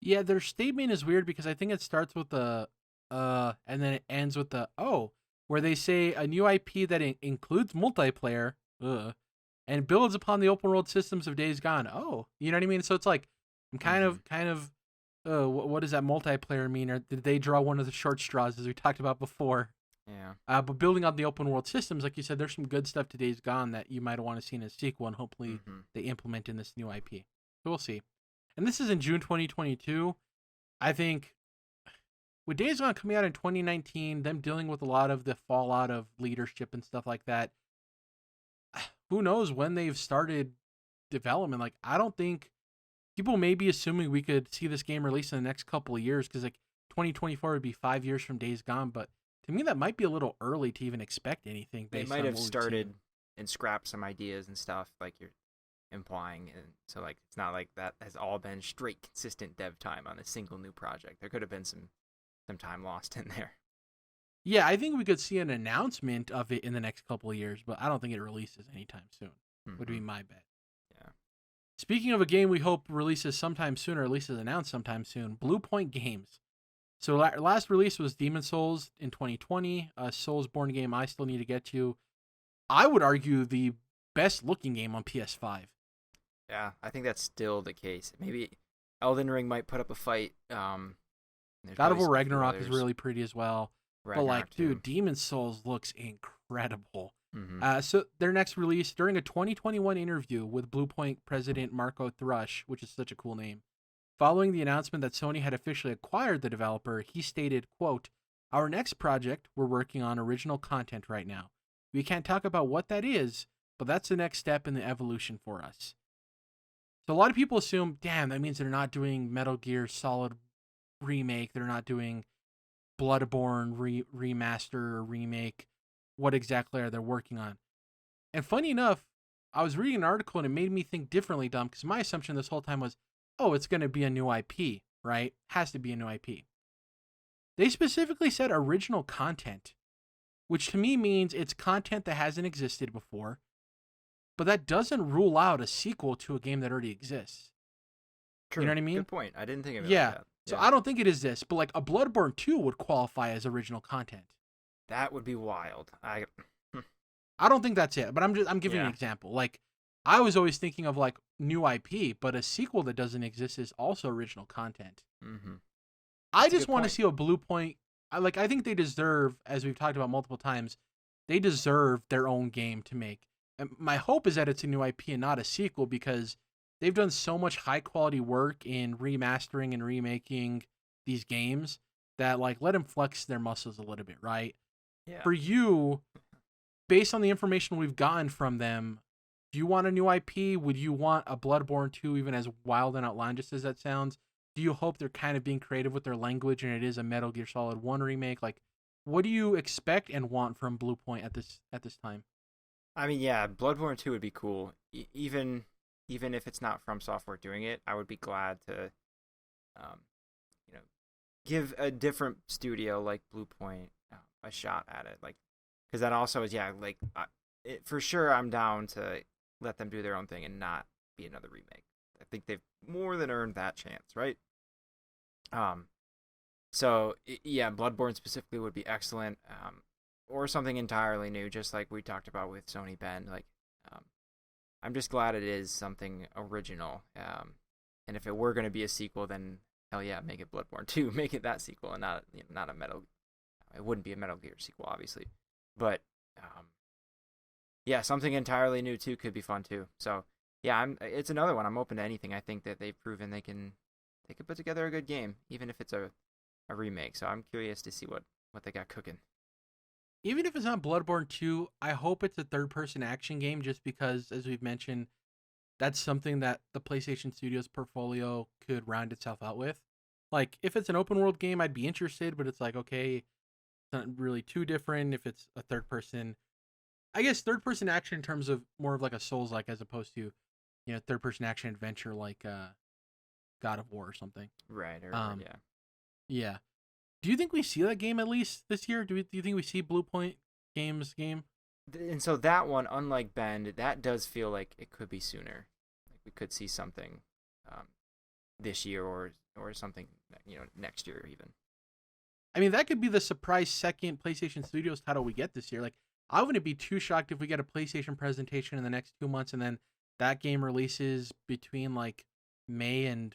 Yeah, their statement is weird because I think it starts with the and then it ends with the where they say a new IP that includes multiplayer, and builds upon the open world systems of Days Gone. Oh, you know what I mean? So it's like I'm kind of what does that multiplayer mean? Or did they draw one of the short straws as we talked about before? Yeah. But building on the open world systems, like you said, there's some good stuff to Days Gone that you might want to see in a sequel, and hopefully they implement in this new IP. So we'll see. And this is in June 2022. I think with Days Gone coming out in 2019, them dealing with a lot of the fallout of leadership and stuff like that, who knows when they've started development. Like, I don't think people may be assuming we could see this game released in the next couple of years because, like, 2024 would be 5 years from Days Gone, but to me, that might be a little early to even expect anything. They might have started and scrapped some ideas and stuff, like you're implying, and so like it's not like that has all been straight consistent dev time on a single new project. There could have been some time lost in there. Yeah, I think we could see an announcement of it in the next couple of years, but I don't think it releases anytime soon. Would be my bet. Yeah. Speaking of a game we hope releases sometime soon, or at least is announced sometime soon, Blue Point Games. So last release was Demon Souls in 2020, a Soulsborne game I still need to get to. I would argue the best looking game on PS5. Yeah, I think that's still the case. Maybe Elden Ring might put up a fight. God of War Ragnarok is really pretty as well. But like, dude, Demon Souls looks incredible. So their next release, during a 2021 interview with Blue Point president Marco Thrush, which is such a cool name, following the announcement that Sony had officially acquired the developer, he stated, quote, "Our next project, we're working on original content right now. We can't talk about what that is, but that's the next step in the evolution for us." So a lot of people assume, damn, that means they're not doing Metal Gear Solid Remake. They're not doing Bloodborne remaster or remake. What exactly are they working on? And funny enough, I was reading an article and it made me think differently, Dom, because my assumption this whole time was, oh, it's going to be a new IP, right? Has to be a new IP. They specifically said original content, which to me means it's content that hasn't existed before, but that doesn't rule out a sequel to a game that already exists. True. You know what I mean? Good point. I didn't think of it like that. So I don't think it is this, but like a Bloodborne 2 would qualify as original content. That would be wild. I don't think that's it, but I'm giving an example. Like, I was always thinking of like new IP, but a sequel that doesn't exist is also original content. I just want to see a Blue Point. I think they deserve, as we've talked about multiple times, they deserve their own game to make. And my hope is that it's a new IP and not a sequel, because they've done so much high quality work in remastering and remaking these games that, like, let them flex their muscles a little bit, right? Yeah. For you, based on the information we've gotten from them, do you want a new IP? Would you want a Bloodborne 2, even as wild and outlandish as that sounds? Do you hope they're kind of being creative with their language and it is a Metal Gear Solid 1 remake? Like, what do you expect and want from Blue Point at this time? I mean, yeah, Bloodborne 2 would be cool. Even if it's not From Software doing it, I would be glad to, give a different studio like Blue Point a shot at it. Like, Because that also is, yeah, like for sure I'm down to let them do their own thing and not be another remake. I think they've more than earned that chance, right? Um, so yeah, Bloodborne specifically would be excellent, or something entirely new, just like we talked about with Sony Bend. Like, um, I'm just glad it is something original. And if it were going to be a sequel, then hell yeah, make it Bloodborne 2, make it that sequel, and not a Metal. It wouldn't be a Metal Gear sequel, obviously, but yeah, something entirely new too could be fun too. So yeah, it's another one. I'm open to anything. I think that they've proven they can put together a good game, even if it's a remake. So I'm curious to see what they got cooking. Even if it's not Bloodborne 2, I hope it's a third-person action game, just because, as we've mentioned, that's something that the PlayStation Studios portfolio could round itself out with. Like, if it's an open world game, I'd be interested, but it's like, okay, it's not really too different if it's a third person. I guess third person action in terms of more of like a Souls like, as opposed to, third person action adventure like God of War or something. Right. Yeah. Yeah. Do you think we see that game at least this year? Do you think we see Blue Point Games game? And so that one, unlike Bend, that does feel like it could be sooner. Like we could see something this year or something, next year even. I mean, that could be the surprise second PlayStation Studios title we get this year. Like, I wouldn't be too shocked if we get a PlayStation presentation in the next 2 months and then that game releases between like May and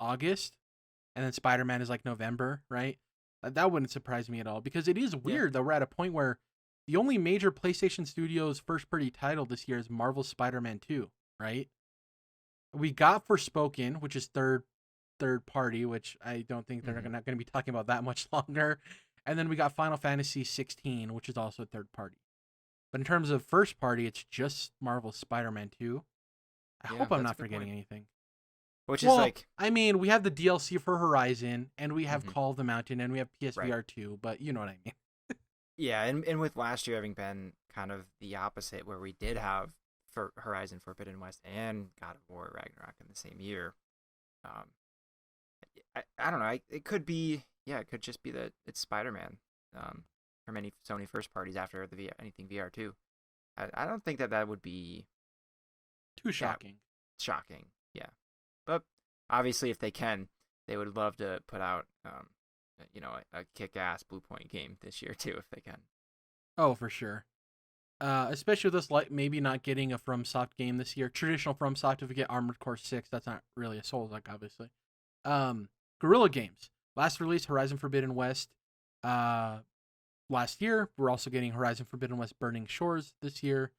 August, and then Spider-Man is like November, right? That wouldn't surprise me at all, because it is weird that we're at a point where the only major PlayStation Studios first-party title this year is Marvel's Spider-Man 2, right? We got Forspoken, which is third party, which I don't think they're not going to be talking about that much longer. And then we got Final Fantasy 16, which is also third party. But in terms of first party, it's just Marvel's Spider-Man 2. I hope I'm not forgetting anything. Which is like, I mean, we have the DLC for Horizon, and we have Call of the Mountain, and we have PSVR 2, but you know what I mean. Yeah, and with last year having been kind of the opposite, where we did have for Horizon Forbidden West and God of War Ragnarok in the same year, I don't know. It could be, it could just be that it's Spider-Man from any Sony first parties after the anything VR 2. I don't think that would be too shocking. Shocking, yeah. But obviously, if they can, they would love to put out, a kick-ass Blue Point game this year too, if they can. Oh, for sure. Especially with us, like maybe not getting a FromSoft game this year. Traditional FromSoft, if we get Armored Core 6, that's not really a Souls-like, obviously. Guerrilla Games last release Horizon Forbidden West. Last year, we're also getting Horizon Forbidden West Burning Shores this year.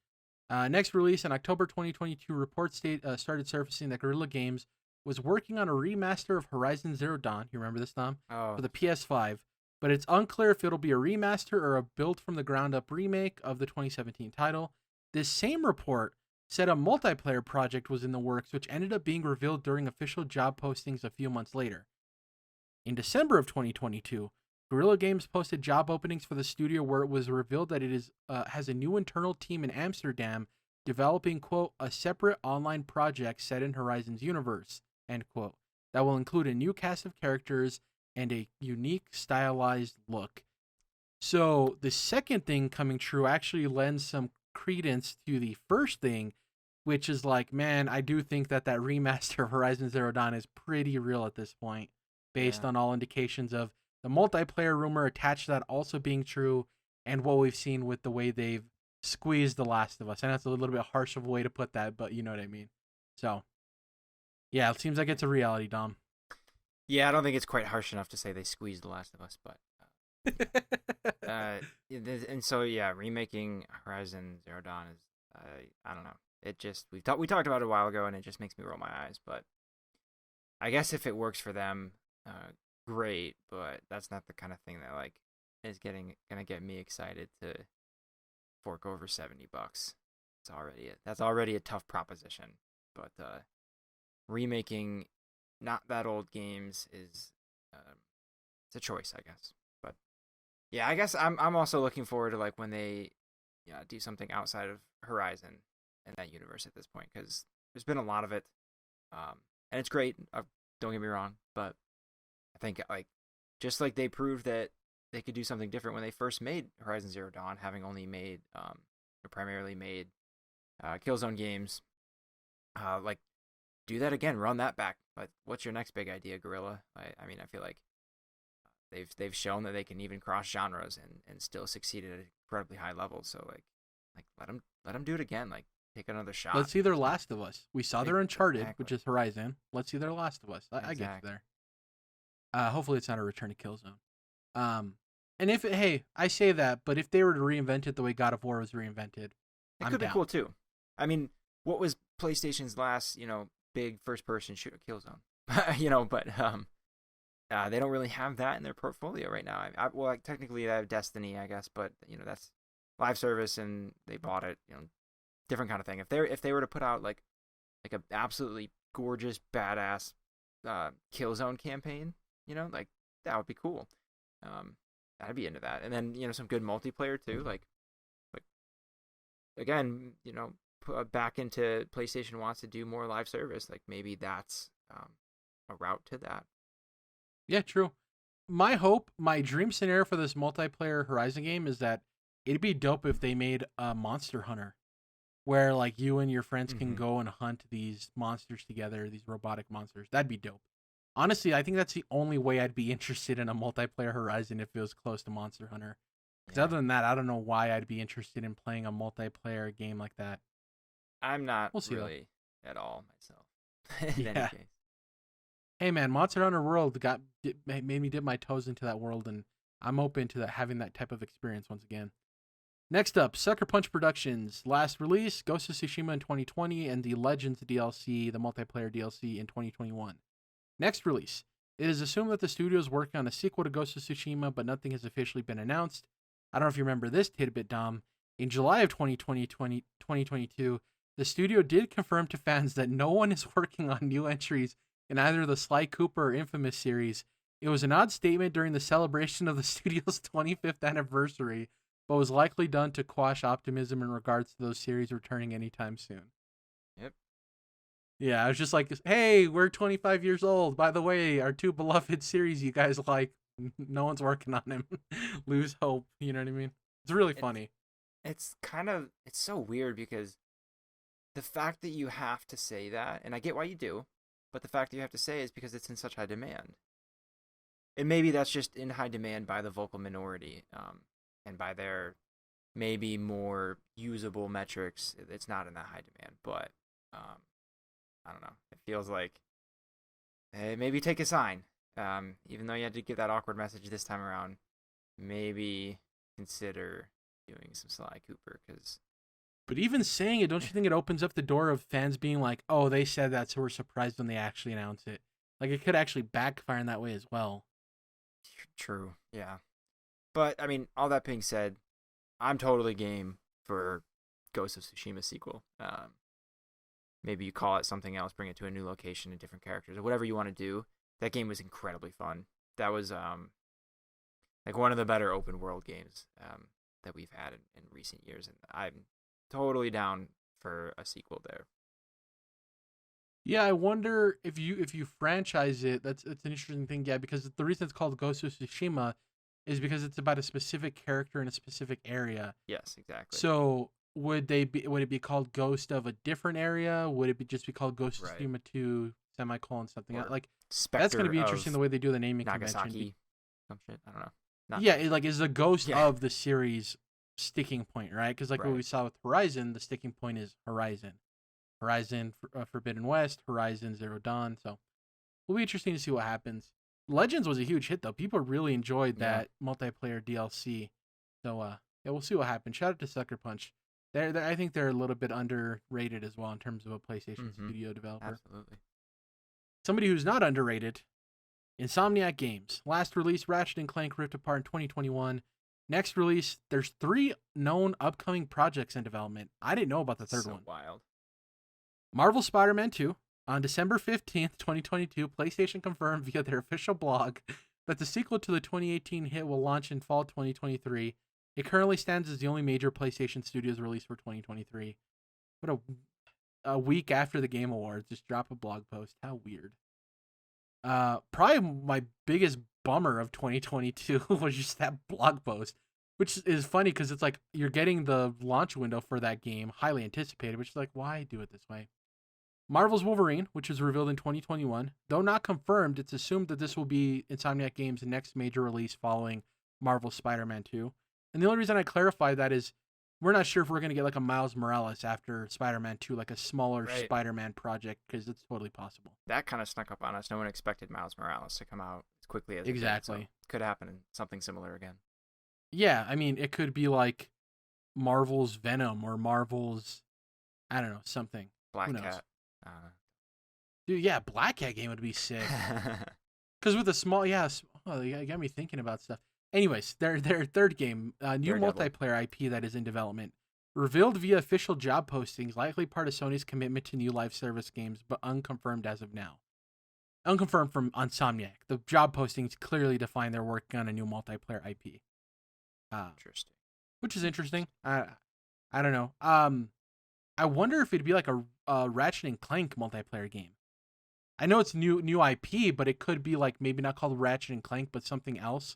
Next release in October 2022, reports started surfacing that Guerrilla Games was working on a remaster of Horizon Zero Dawn. You remember this, Tom? Oh. For the PS5, but it's unclear if it'll be a remaster or a built from the ground up remake of the 2017 title. This same report said a multiplayer project was in the works, which ended up being revealed during official job postings a few months later. In December of 2022, Guerrilla Games posted job openings for the studio, where it was revealed that it has a new internal team in Amsterdam developing, quote, a separate online project set in Horizon's universe, end quote, that will include a new cast of characters and a unique stylized look. So the second thing coming true actually lends some credence to the first thing, which is like, man, I do think that remaster of Horizon Zero Dawn is pretty real at this point, based on all indications of the multiplayer rumor attached to that also being true, and what we've seen with the way they've squeezed The Last of Us. And that's a little bit harsh of a way to put that, but you know what I mean. So, yeah, it seems like it's a reality, Dom. Yeah, I don't think it's quite harsh enough to say they squeezed The Last of Us, but and so remaking Horizon Zero Dawn is I don't know. It just we talked about it a while ago, and it just makes me roll my eyes. But I guess if it works for them, great. But that's not the kind of thing that like is gonna get me excited to fork over $70. That's already a tough proposition. But remaking not that old games is it's a choice, I guess. But yeah, I guess I'm also looking forward to like when they do something outside of Horizon and that universe at this point, because there's been a lot of it, and it's great. Don't get me wrong, but I think like just like they proved that they could do something different when they first made Horizon Zero Dawn, having only made or primarily made Killzone games. Like, do that again, run that back. Like, what's your next big idea, Guerrilla? I mean, I feel like they've shown that they can even cross genres and still succeed at an incredibly high level. So like let them do it again. Like, take another shot. Let's see their Last of Us. We saw their Uncharted, Exactly. which is Horizon. Let's see their Last of Us. I get you there. Hopefully it's not a return to Killzone. And I say that, but if they were to reinvent it the way God of War was reinvented, it could be cool too. I mean, what was PlayStation's last, big first-person shooter? Killzone. But they don't really have that in their portfolio right now. Well, technically they have Destiny, I guess, but that's live service and they bought it. Different kind of thing. If they were to put out like a absolutely gorgeous, badass Killzone campaign, like, that would be cool. I'd be into that. And then some good multiplayer too. Like again, back into PlayStation wants to do more live service. Like, maybe that's a route to that. Yeah, true. My dream scenario for this multiplayer Horizon game is that it'd be dope if they made a Monster Hunter, where like you and your friends can go and hunt these monsters together, these robotic monsters. That'd be dope. Honestly, I think that's the only way I'd be interested in a multiplayer Horizon if it was close to Monster Hunter. Because other than that, I don't know why I'd be interested in playing a multiplayer game like that. I'm not really at all myself. In any case. Hey man, Monster Hunter World made me dip my toes into that world, and I'm open to having that type of experience once again. Next up, Sucker Punch Productions. Last release, Ghost of Tsushima in 2020 and the Legends DLC, the multiplayer DLC in 2021. Next release, it is assumed that the studio is working on a sequel to Ghost of Tsushima, but nothing has officially been announced. I don't know if you remember this tidbit, Dom. In July of 2022, the studio did confirm to fans that no one is working on new entries in either the Sly Cooper or Infamous series. It was an odd statement during the celebration of the studio's 25th anniversary, but was likely done to quash optimism in regards to those series returning anytime soon. Yep. Yeah, I was just like, hey, we're 25 years old. By the way, our two beloved series you guys like, no one's working on them. Lose hope. You know what I mean? It's really funny. It's so weird because the fact that you have to say that, and I get why you do, but the fact that you have to say is because it's in such high demand. And maybe that's just in high demand by the vocal minority, and by their maybe more usable metrics. It's not in that high demand, but I don't know. It feels like, hey, maybe take a sign. Even though you had to give that awkward message this time around, maybe consider doing some Sly Cooper. But even saying it, don't you think it opens up the door of fans being like, oh, they said that, so we're surprised when they actually announce it? Like, it could actually backfire in that way as well. True, yeah. But, I mean, all that being said, I'm totally game for Ghost of Tsushima sequel. Maybe you call it something else, bring it to a new location and different characters, or whatever you want to do. That game was incredibly fun. That was like one of the better open world games that we've had in recent years, and I'm totally down for a sequel there. Yeah, I wonder if you franchise it. It's an interesting thing, yeah, because the reason it's called Ghost of Tsushima is because it's about a specific character in a specific area. Yes, exactly. So would it be called Ghost of a different area? Would it just be called Ghost of Tsushima 2 semicolon something else? Like, Spectre, that's going to be interesting the way they do the naming Nagasaki, convention. Some shit. I don't know. Is the ghost of the series sticking point, right? Because what we saw with Horizon, the sticking point is Horizon. Horizon Forbidden West, Horizon Zero Dawn. So it'll be interesting to see what happens. Legends was a huge hit, though. People really enjoyed that multiplayer DLC. So we'll see what happens. Shout out to Sucker Punch. I think they're a little bit underrated as well in terms of a PlayStation studio developer. Absolutely. Somebody who's not underrated, Insomniac Games. Last release, Ratchet & Clank Rift Apart in 2021. Next release, there's 3 known upcoming projects in development. I didn't know about the third one. Wild. Marvel Spider-Man 2. On December 15th, 2022, PlayStation confirmed via their official blog that the sequel to the 2018 hit will launch in fall 2023. It currently stands as the only major PlayStation Studios release for 2023. What a week after the Game Awards, just drop a blog post. How weird. Probably my biggest bummer of 2022 was just that blog post, which is funny because it's like you're getting the launch window for that game, highly anticipated, which is like, why do it this way? Marvel's Wolverine, which was revealed in 2021, though not confirmed, it's assumed that this will be Insomniac Games' next major release following Marvel's Spider-Man 2. And the only reason I clarify that is we're not sure if we're going to get like a Miles Morales after Spider-Man 2, like a smaller Right. Spider-Man project, because it's totally possible. That kind of snuck up on us. No one expected Miles Morales to come out as quickly as Exactly. It did, so could happen in something similar again. Yeah, I mean, it could be like Marvel's Venom or Marvel's, I don't know, something. Black Who knows? Cat. Dude, yeah, Black Cat game would be sick. Because with a small, you got me thinking about stuff. Anyways, their third game, new Daredevil. multiplayer IP that is in development, revealed via official job postings, likely part of Sony's commitment to new live service games, but unconfirmed as of now. Unconfirmed from Insomniac. The job postings clearly define they're working on a new multiplayer IP. Interesting. Which is interesting. I don't know. I wonder if it'd be like a Ratchet and Clank multiplayer game. I know it's new IP, but it could be like maybe not called Ratchet and Clank, but something else.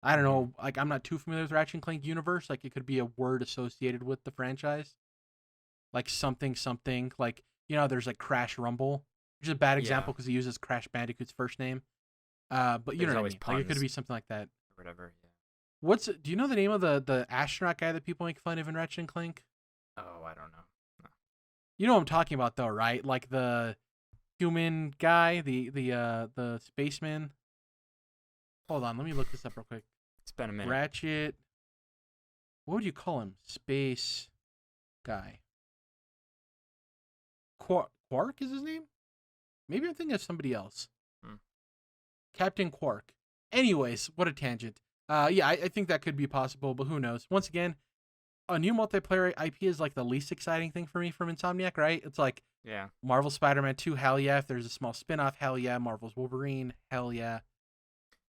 I don't know. Like I'm not too familiar with Ratchet and Clank universe. Like it could be a word associated with the franchise, like something. Like there's like Crash Rumble, which is a bad example because he uses Crash Bandicoot's first name. But you know what I mean. Like it could be something like that. Or whatever. Do you know the name of the astronaut guy that people make fun of in Ratchet and Clank? Oh, I don't know. No. You know what I'm talking about though, right? Like the human guy, the spaceman. Hold on, let me look this up real quick. It's been a minute. Ratchet. What would you call him? Space guy. Quark is his name? Maybe I'm thinking of somebody else. Captain Quark. Anyways, what a tangent. I think that could be possible, but who knows? Once again, a new multiplayer IP is like the least exciting thing for me from Insomniac, right? It's like Marvel Spider-Man 2, hell yeah. If there's a small spin-off, hell yeah. Marvel's Wolverine, hell yeah.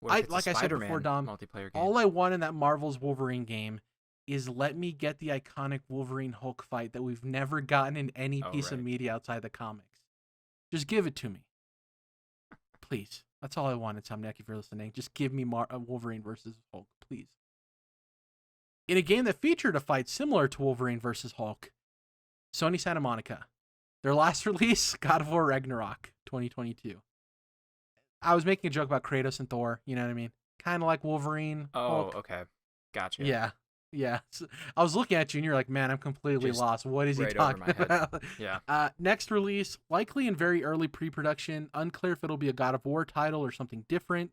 Like I said before, Dom, multiplayer game? all I want in that Marvel's Wolverine game is let me get the iconic Wolverine Hulk fight that we've never gotten in any piece of media outside the comics. Just give it to me. Please. That's all I want, Insomniac, if you're listening. Just give me Wolverine versus Hulk, please. In a game that featured a fight similar to Wolverine versus Hulk, Sony Santa Monica. Their last release, God of War Ragnarok 2022. I was making a joke about Kratos and Thor, you know what I mean? Kind of like Wolverine. Oh, Hulk. okay. Gotcha. Yeah. So I was looking at you and you're like, man, I'm completely lost. What is he talking about? Yeah. Next release, likely in very early pre-production. Unclear if it'll be a God of War title or something different,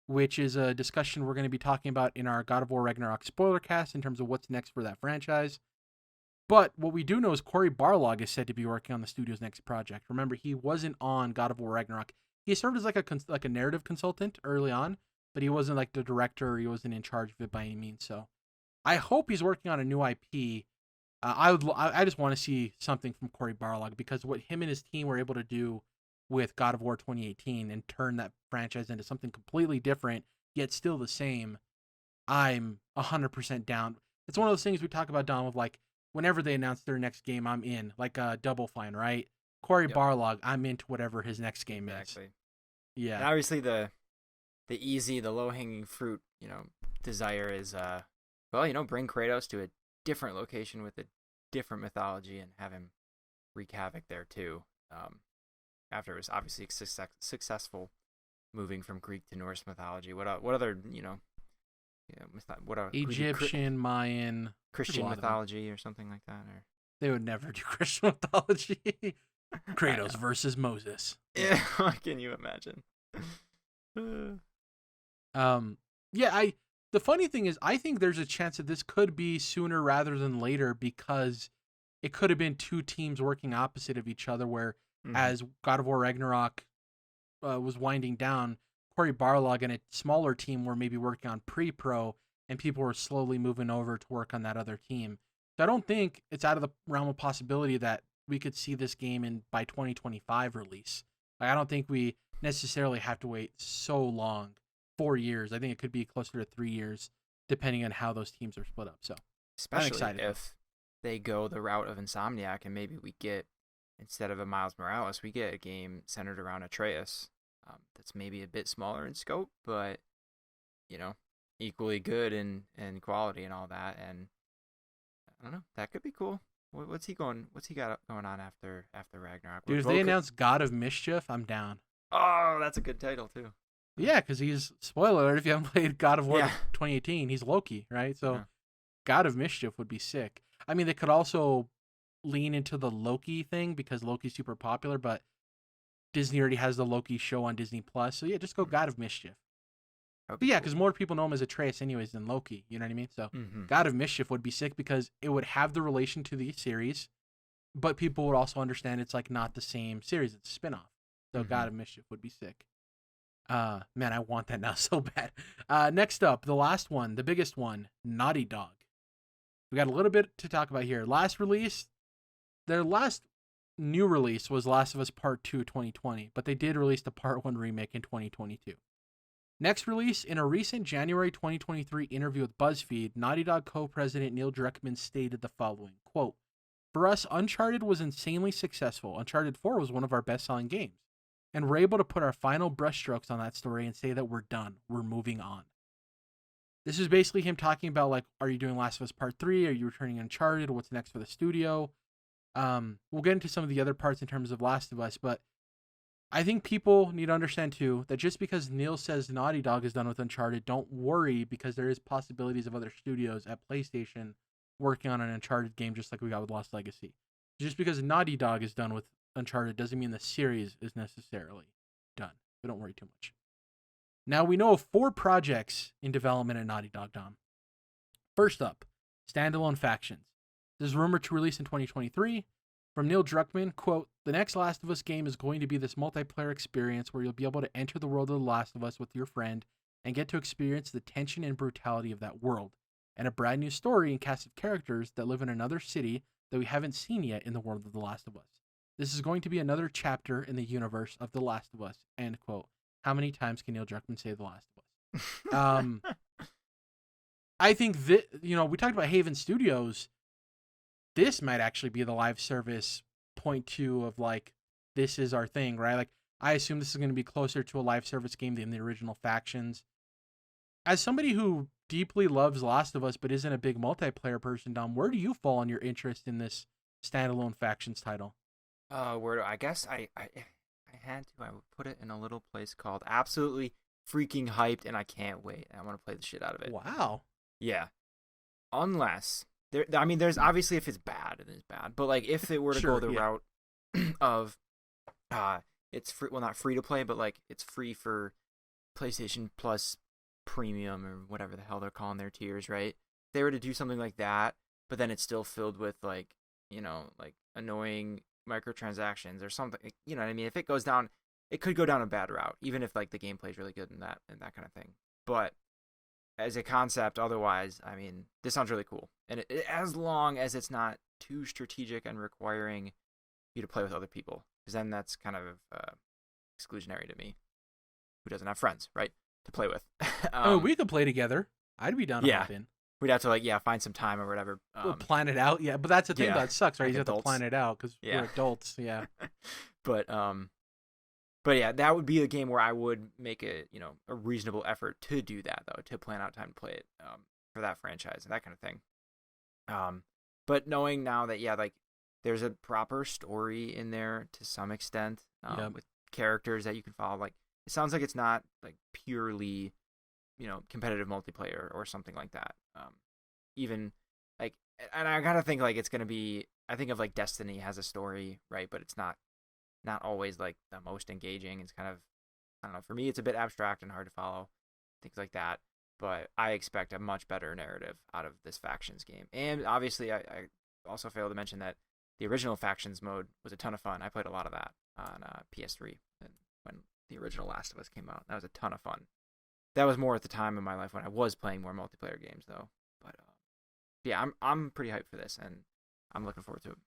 which is a discussion we're going to be talking about in our God of War Ragnarok spoiler cast in terms of what's next for that franchise. But what we do know is Cory Barlog is said to be working on the studio's next project. Remember, he wasn't on God of War Ragnarok. He served as like a narrative consultant early on, but he wasn't like the director. Or he wasn't in charge of it by any means. So I hope he's working on a new IP. I just want to see something from Cory Barlog because what him and his team were able to do with God of War 2018 and turn that franchise into something completely different, yet still the same, I'm 100% down. It's one of those things we talk about, Don, with like, whenever they announce their next game, I'm in. Like Double Fine, right? Cory Barlog, I'm into whatever his next game is. Yeah. And obviously the easy, the low-hanging fruit, desire is, bring Kratos to a different location with a different mythology and have him wreak havoc there too. After it was obviously successful moving from Greek to Norse mythology. What other, Egyptian, Mayan, Christian mythology or something like that? Or they would never do Christian mythology. Kratos versus Moses. Yeah, can you imagine? The funny thing is, I think there's a chance that this could be sooner rather than later because it could have been two teams working opposite of each other. Where as God of War Ragnarok was winding down, Cory Barlog and a smaller team were maybe working on pre-pro, and people were slowly moving over to work on that other team. So I don't think it's out of the realm of possibility that we could see this game by 2025 release. Like, I don't think we necessarily have to wait so long, 4 years. I think it could be closer to 3 years, depending on how those teams are split up. So, especially if they go the route of Insomniac, and maybe we get, instead of a Miles Morales, we get a game centered around Atreus. that's maybe a bit smaller in scope, but you know, equally good in quality and all that. And I don't know, that could be cool. What's he got going on after Ragnarok? Dude, if they announce God of Mischief, I'm down. Oh, that's a good title too. Yeah, because he's, spoiler alert, if you haven't played God of War 2018, he's Loki, right? So God of Mischief would be sick. I mean, they could also lean into the Loki thing because Loki's super popular, but Disney already has the Loki show on Disney Plus. So yeah, just go God of Mischief. But yeah, because more people know him as Atreus anyways than Loki. You know what I mean? So God of Mischief would be sick because it would have the relation to the series, but people would also understand it's like not the same series. It's a spinoff. So God of Mischief would be sick. Man, I want that now so bad. Next up, the last one, the biggest one, Naughty Dog. We got a little bit to talk about here. Last release, their last new release was Last of Us Part 2 2020, but they did release the Part 1 remake in 2022. Next release, in a recent January 2023 interview with BuzzFeed, Naughty Dog co-president Neil Druckmann stated the following, quote, "For us, Uncharted was insanely successful. Uncharted 4 was one of our best-selling games. And we're able to put our final brushstrokes on that story and say that we're done. We're moving on." This is basically him talking about, like, are you doing Last of Us Part 3? Are you returning Uncharted? What's next for the studio? We'll get into some of the other parts in terms of Last of Us, but I think people need to understand, too, that just because Neil says Naughty Dog is done with Uncharted, don't worry, because there is possibilities of other studios at PlayStation working on an Uncharted game just like we got with Lost Legacy. Just because Naughty Dog is done with Uncharted doesn't mean the series is necessarily done. But don't worry too much. Now, we know of 4 projects in development at Naughty Dog, Dom. First up, standalone factions. This is rumored to release in 2023. From Neil Druckmann, quote, "The next Last of Us game is going to be this multiplayer experience where you'll be able to enter the world of The Last of Us with your friend and get to experience the tension and brutality of that world, and a brand new story and cast of characters that live in another city that we haven't seen yet in the world of The Last of Us. This is going to be another chapter in the universe of The Last of Us," end quote. How many times can Neil Druckmann say The Last of Us? I think that, we talked about Haven Studios. This might actually be the live service point 2 of, like, this is our thing, right? Like, I assume this is going to be closer to a live service game than the original Factions. As somebody who deeply loves Last of Us but isn't a big multiplayer person, Dom, where do you fall on your interest in this standalone Factions title? I guess I had to. I would put it in a little place called absolutely freaking hyped, and I can't wait. I want to play the shit out of it. Wow. Yeah. Unless there's obviously, if it's bad, it is bad. But like if it were to go the route of it's free, well, not free to play, but like it's free for PlayStation Plus Premium or whatever the hell they're calling their tiers, right? If they were to do something like that, but then it's still filled with like annoying microtransactions or something, you know what I mean? If it goes down, it could go down a bad route, even if like the gameplay is really good and that kind of thing. But as a concept, otherwise, I mean, this sounds really cool. And as long as it's not too strategic and requiring you to play with other people, because then that's kind of exclusionary to me, who doesn't have friends, right, to play with. We could play together. I'd be down to hop in. We'd have to find some time or whatever. We'll plan it out, but that's the thing that sucks, right? You have to plan it out because we're adults, But yeah, that would be a game where I would make a reasonable effort to do that, though, to plan out time to play it for that franchise and that kind of thing. But knowing now that there's a proper story in there to some extent, with characters that you can follow, like it sounds like it's not like purely competitive multiplayer or something like that. Even like, and I gotta think like it's gonna be. I think of like Destiny has a story, right? But it's not always like the most engaging. It's kind of, I don't know. For me, it's a bit abstract and hard to follow, things like that. But I expect a much better narrative out of this Factions game. And obviously, I also failed to mention that the original Factions mode was a ton of fun. I played a lot of that on PS3 when the original Last of Us came out. That was a ton of fun. That was more at the time in my life when I was playing more multiplayer games, though. But yeah, I'm pretty hyped for this, and I'm looking forward to it.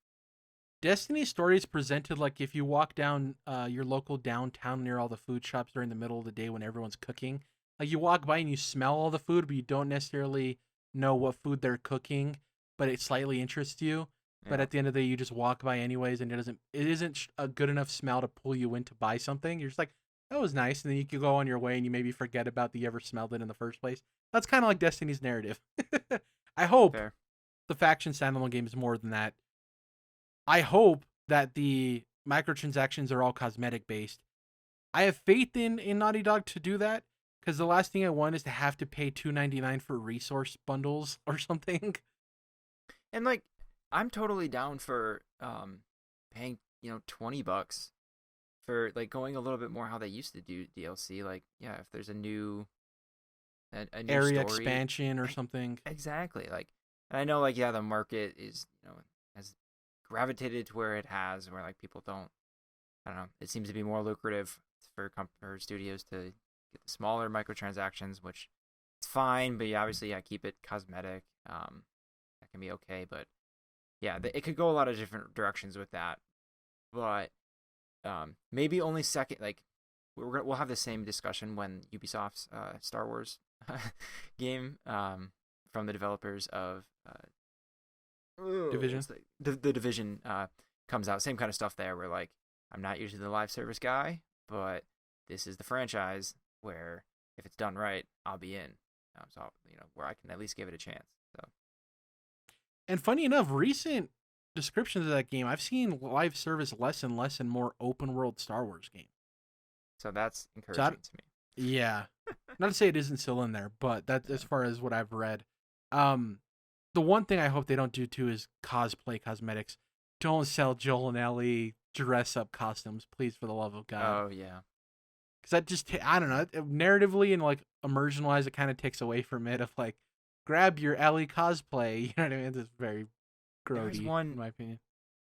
Destiny story is presented like if you walk down your local downtown near all the food shops during the middle of the day when everyone's cooking. Like you walk by and you smell all the food, but you don't necessarily know what food they're cooking, but it slightly interests you. Yeah. But at the end of the day, you just walk by anyways, and it isn't a good enough smell to pull you in to buy something. You're just like, that was nice. And then you could go on your way and you maybe forget about that you ever smelled it in the first place. That's kind of like Destiny's narrative. I hope Fair. the faction standalone game is more than that. I hope that the microtransactions are all cosmetic based. I have faith in Naughty Dog to do that because the last thing I want is to have to pay $2.99 for resource bundles or something. And like, I'm totally down for paying $20 for like going a little bit more how they used to do DLC. Like, yeah, if there's a new Area story, expansion or something. exactly. Like, and I know like yeah, the market is has gravitated to where it has, where like people don't. I don't know. It seems to be more lucrative for studios to get the smaller microtransactions, which it's fine, but yeah, obviously, yeah, keep it cosmetic. That can be okay, but yeah, it could go a lot of different directions with that. But maybe only second, like we'll have the same discussion when Ubisoft's Star Wars game from the developers of Division. The Division comes out. Same kind of stuff there, where like I'm not usually the live service guy, but this is the franchise where if it's done right, I'll be in. So where I can at least give it a chance. So. And funny enough, recent descriptions of that game, I've seen live service less and less and more open world Star Wars game. So that's encouraging to me. Yeah. Not to say it isn't still in there, but that's as far as what I've read. The one thing I hope they don't do too is cosplay cosmetics. Don't sell Joel and Ellie dress up costumes, please, for the love of God. Oh yeah. Because that just, I don't know, narratively and like immersion wise, it kind of takes away from it of like, grab your Ellie cosplay. You know what I mean? It's very grody, in my opinion.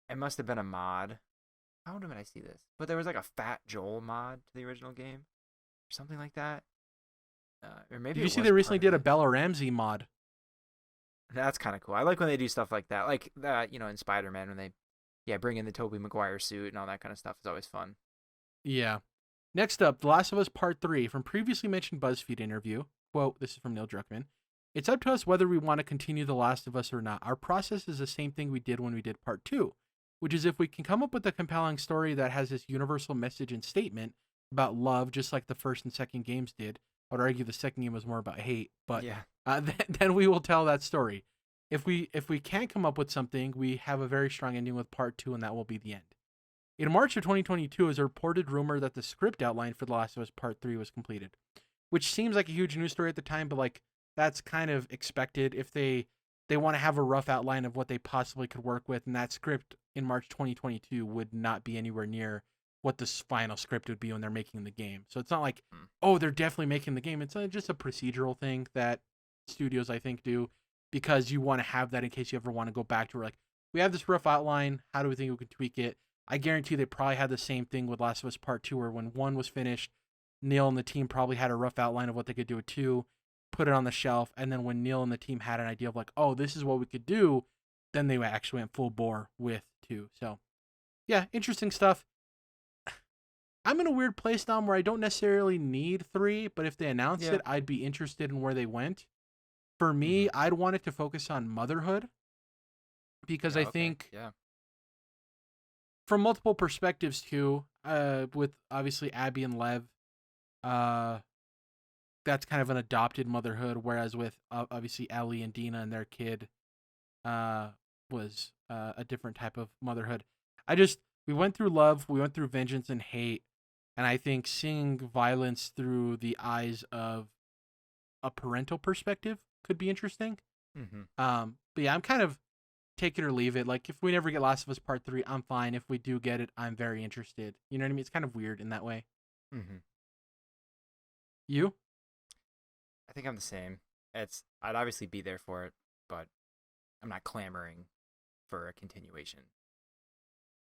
It must have been a mod. How did I see this? But there was like a Fat Joel mod to the original game, or something like that. Or maybe did you see they recently did a Bella Ramsey mod? That's kind of cool. I like when they do stuff like that, like that. In Spider-Man when they, bring in the Tobey Maguire suit and all that kind of stuff is always fun. Yeah. Next up, The Last of Us Part 3. From previously mentioned BuzzFeed interview, quote, this is from Neil Druckmann. It's up to us whether we want to continue The Last of Us or not. Our process is the same thing we did when we did Part 2, which is if we can come up with a compelling story that has this universal message and statement about love, just like the first and second games did. I would argue the second game was more about hate, but yeah. Then we will tell that story. If we can't come up with something, we have a very strong ending with Part 2, and that will be the end. In March of 2022 is a reported rumor that the script outline for The Last of Us Part 3 was completed, which seems like a huge news story at the time, but like that's kind of expected if they want to have a rough outline of what they possibly could work with, and that script in March 2022 would not be anywhere near what the final script would be when they're making the game. So it's not like, oh, they're definitely making the game. It's just a procedural thing that studios, I think, do because you want to have that in case you ever want to go back to like, we have this rough outline. How do we think we can tweak it? I guarantee they probably had the same thing with Last of Us Part 2, where when 1 was finished, Neil and the team probably had a rough outline of what they could do with 2, put it on the shelf, and then when Neil and the team had an idea of like, oh, this is what we could do, then they actually went full bore with 2. So, yeah, interesting stuff. I'm in a weird place now where I don't necessarily need 3, but if they announced it, I'd be interested in where they went. For me, I'd want it to focus on motherhood because I think from multiple perspectives too, with obviously Abby and Lev, that's kind of an adopted motherhood, whereas with obviously Ellie and Dina and their kid was a different type of motherhood. We went through love, we went through vengeance and hate, and I think seeing violence through the eyes of a parental perspective could be interesting. But yeah, I'm kind of take it or leave it. Like, if we never get Last of Us Part 3, I'm fine. If we do get it, I'm very interested. You know what I mean? It's kind of weird in that way. You? I think I'm the same. I'd obviously be there for it, but I'm not clamoring for a continuation.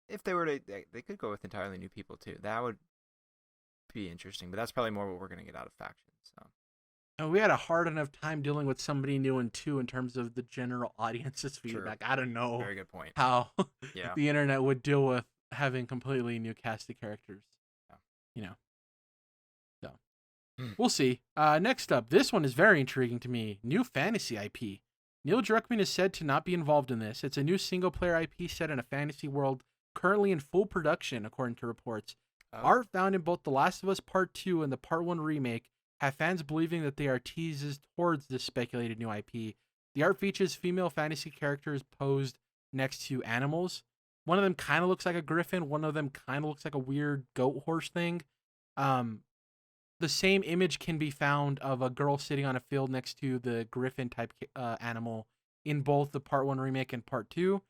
If they were to, they could go with entirely new people too. That would be interesting, but that's probably more what we're going to get out of Factions. So. And we had a hard enough time dealing with somebody new in 2 in terms of the general audience's feedback. True. I don't know. Very good point. How the internet would deal with having completely new cast of characters. So we'll see. Next up, this one is very intriguing to me. New fantasy IP. Neil Druckmann is said to not be involved in this. It's a new single-player IP set in a fantasy world currently in full production, according to reports. Oh. Art found in both The Last of Us Part 2 and the Part 1 remake have fans believing that they are teases towards this speculated new IP. The art features female fantasy characters posed next to animals. One of them kind of looks like a griffin. One of them kind of looks like a weird goat horse thing. Um, the same image can be found of a girl sitting on a field next to the griffin type animal in both the Part 1 remake and Part 2.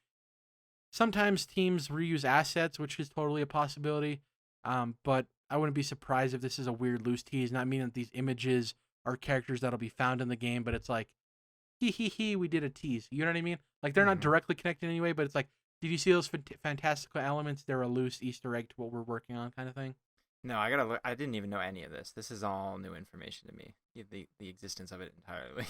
Sometimes teams reuse assets, which is totally a possibility. But I wouldn't be surprised if this is a weird loose tease, not meaning that these images are characters that'll be found in the game, but it's like, we did a tease. You know what I mean? Like, they're not directly connected anyway, but it's like, did you see those fantastical elements? They're a loose Easter egg to what we're working on, kind of thing. No, I gotta look. I didn't even know any of this. This is all new information to me. The existence of it entirely.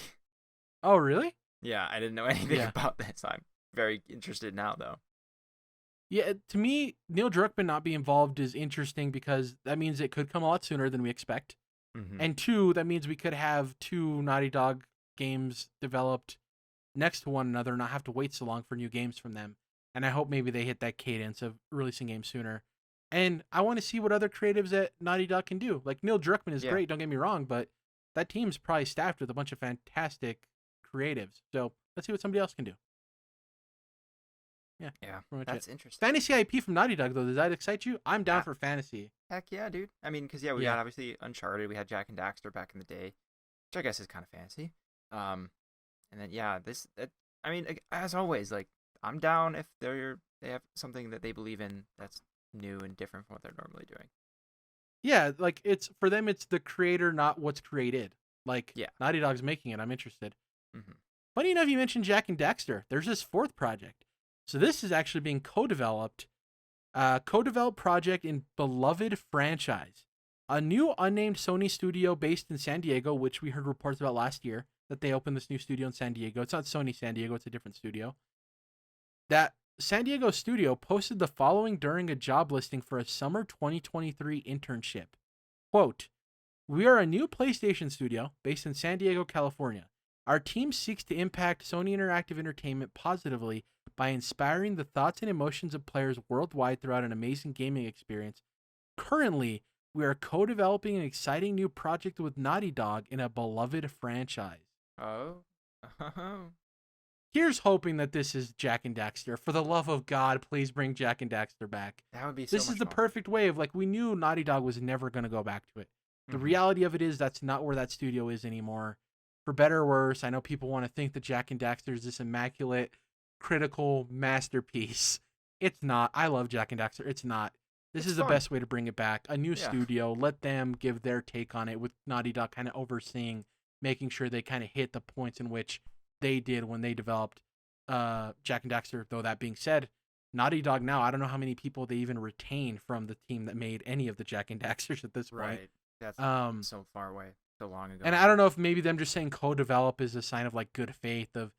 Oh, really? Yeah, I didn't know anything about this. I'm very interested now, though. Yeah, to me, Neil Druckmann not being involved is interesting because that means it could come a lot sooner than we expect. Mm-hmm. And two, that means we could have 2 Naughty Dog games developed next to one another and not have to wait so long for new games from them. And I hope maybe they hit that cadence of releasing games sooner. And I want to see what other creatives at Naughty Dog can do. Like, Neil Druckmann is great, don't get me wrong, but that team's probably staffed with a bunch of fantastic creatives. So let's see what somebody else can do. Yeah, that's interesting. Fantasy IP from Naughty Dog, though, does that excite you? I'm down for fantasy. Heck yeah, dude. I mean, because we got obviously Uncharted. We had Jak and Daxter back in the day, which I guess is kind of fantasy. And then I mean, as always, like, I'm down if they have something that they believe in that's new and different from what they're normally doing. Yeah, like, it's for them, it's the creator, not what's created. Like, Naughty Dog's making it. I'm interested. Mm-hmm. Funny enough, you mentioned Jak and Daxter. There's this 4th project. So this is actually being co-developed project in beloved franchise. A new unnamed Sony studio based in San Diego, which we heard reports about last year, that they opened this new studio in San Diego. It's not Sony San Diego, it's a different studio. That San Diego studio posted the following during a job listing for a summer 2023 internship. Quote, "We are a new PlayStation studio based in San Diego, California. Our team seeks to impact Sony Interactive Entertainment positively by inspiring the thoughts and emotions of players worldwide throughout an amazing gaming experience. Currently, we are co-developing an exciting new project with Naughty Dog in a beloved franchise." Oh. Here's hoping that this is Jak and Daxter. For the love of God, please bring Jak and Daxter back. That would be so much fun. This is the perfect way of, like, we knew Naughty Dog was never going to go back to it. The reality of it is that's not where that studio is anymore. For better or worse, I know people want to think that Jak and Daxter is this immaculate, critical masterpiece. It's not. I love Jak and Daxter. It's not. This is the best way to bring it back. A new studio. Let them give their take on it with Naughty Dog kind of overseeing, making sure they kind of hit the points in which they did when they developed Jak and Daxter. Though that being said, Naughty Dog now, I don't know how many people they even retain from the team that made any of the Jak and Daxters at this point. Right. That's so far away, so long ago. And I don't know if maybe them just saying co-develop is a sign of, like, good faith. Of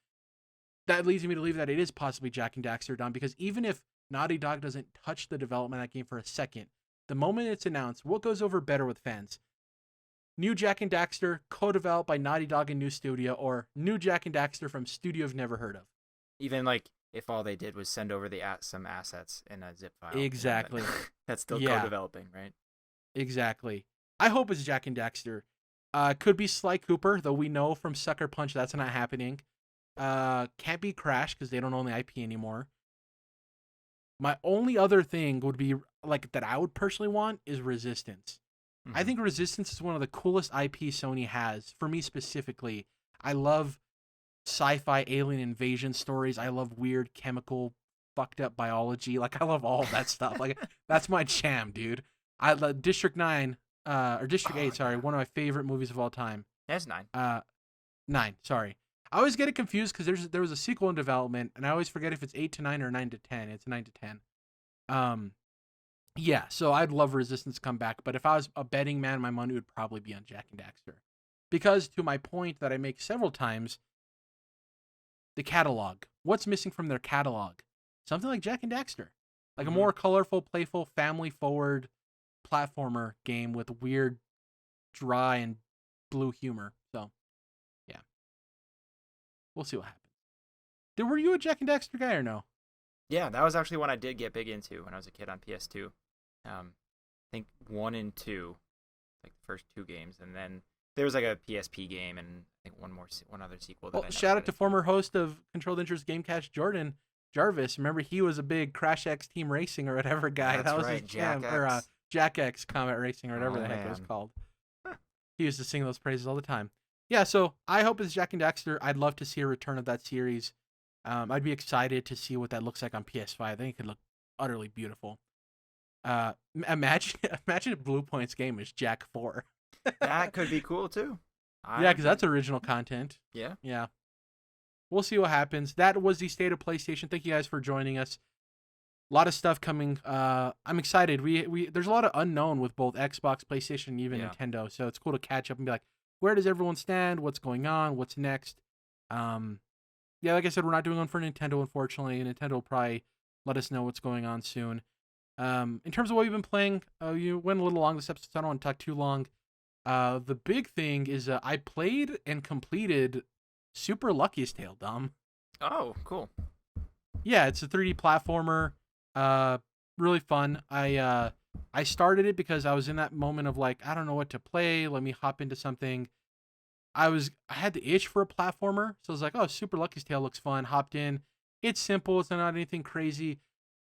that leads me to believe that it is possibly Jak and Daxter done, because even if Naughty Dog doesn't touch the development of that game for a second, the moment it's announced, what goes over better with fans? New Jak and Daxter, co-developed by Naughty Dog and new studio, or new Jak and Daxter from studio you've never heard of. Even, like, if all they did was send over some assets in a zip file. Exactly. That's still co-developing, right? Exactly. I hope it's Jak and Daxter. Could be Sly Cooper, though we know from Sucker Punch that's not happening. Can't be Crash because they don't own the IP anymore. My only other thing would be, like, that I would personally want is Resistance. Mm-hmm. I think Resistance is one of the coolest IP Sony has. For me specifically, I love sci-fi alien invasion stories. I love weird chemical fucked up biology. Like, I love all of that stuff. Like, that's my jam, dude. I love District 9, or District 8, sorry, one of my favorite movies of all time. That's 9. 9, sorry. I always get it confused because there was a sequel in development, and I always forget if it's 8 to 9 or 9 to 10. It's 9 to 10. Yeah, so I'd love Resistance to come back, but if I was a betting man, my money would probably be on Jak and Daxter. Because, to my point that I make several times, the catalog. What's missing from their catalog? Something like Jak and Daxter. Like a more colorful, playful, family-forward platformer game with weird, dry, and blue humor. So, yeah. We'll see what happens. Were you a Jak and Daxter guy or no? Yeah, that was actually one I did get big into when I was a kid on PS2. think 1 and 2, like the first 2 games, and then there was like a PSP game and I think one other sequel. That Well, shout out to former host of Controlled Interest Gamecast, Jordan Jarvis. Remember, he was a big Crash X Team Racing or whatever guy. That's that was right, his jam, Jack or X. Jack X Comet Racing or whatever Oh, the heck it was man. called. He used to sing those praises all the time. Yeah, so I hope it's Jak and Daxter. I'd love to see a return of that series. I'd be excited to see what that looks like on PS5. I think it could look utterly beautiful. Imagine if Blue Point's game is Jak 4. That could be cool too. Yeah, because that's original content. Yeah. Yeah. We'll see what happens. That was the state of PlayStation. Thank you guys for joining us. A lot of stuff coming. I'm excited. We there's a lot of unknown with both Xbox, PlayStation, and even Nintendo. So it's cool to catch up and be like, where does everyone stand? What's going on? What's next? Yeah, like I said, we're not doing one for Nintendo, unfortunately. Nintendo will probably let us know what's going on soon. In terms of what we've been playing, you went a little long this episode, so I don't want to talk too long. The big thing is I played and completed Super Lucky's Tale, Dom. Oh, cool. Yeah, it's a 3D platformer. Really fun. I started it because I was in that moment of like, I don't know what to play. Let me hop into something. I had the itch for a platformer, so I was like, oh, Super Lucky's Tale looks fun. Hopped in. It's simple. It's not anything crazy.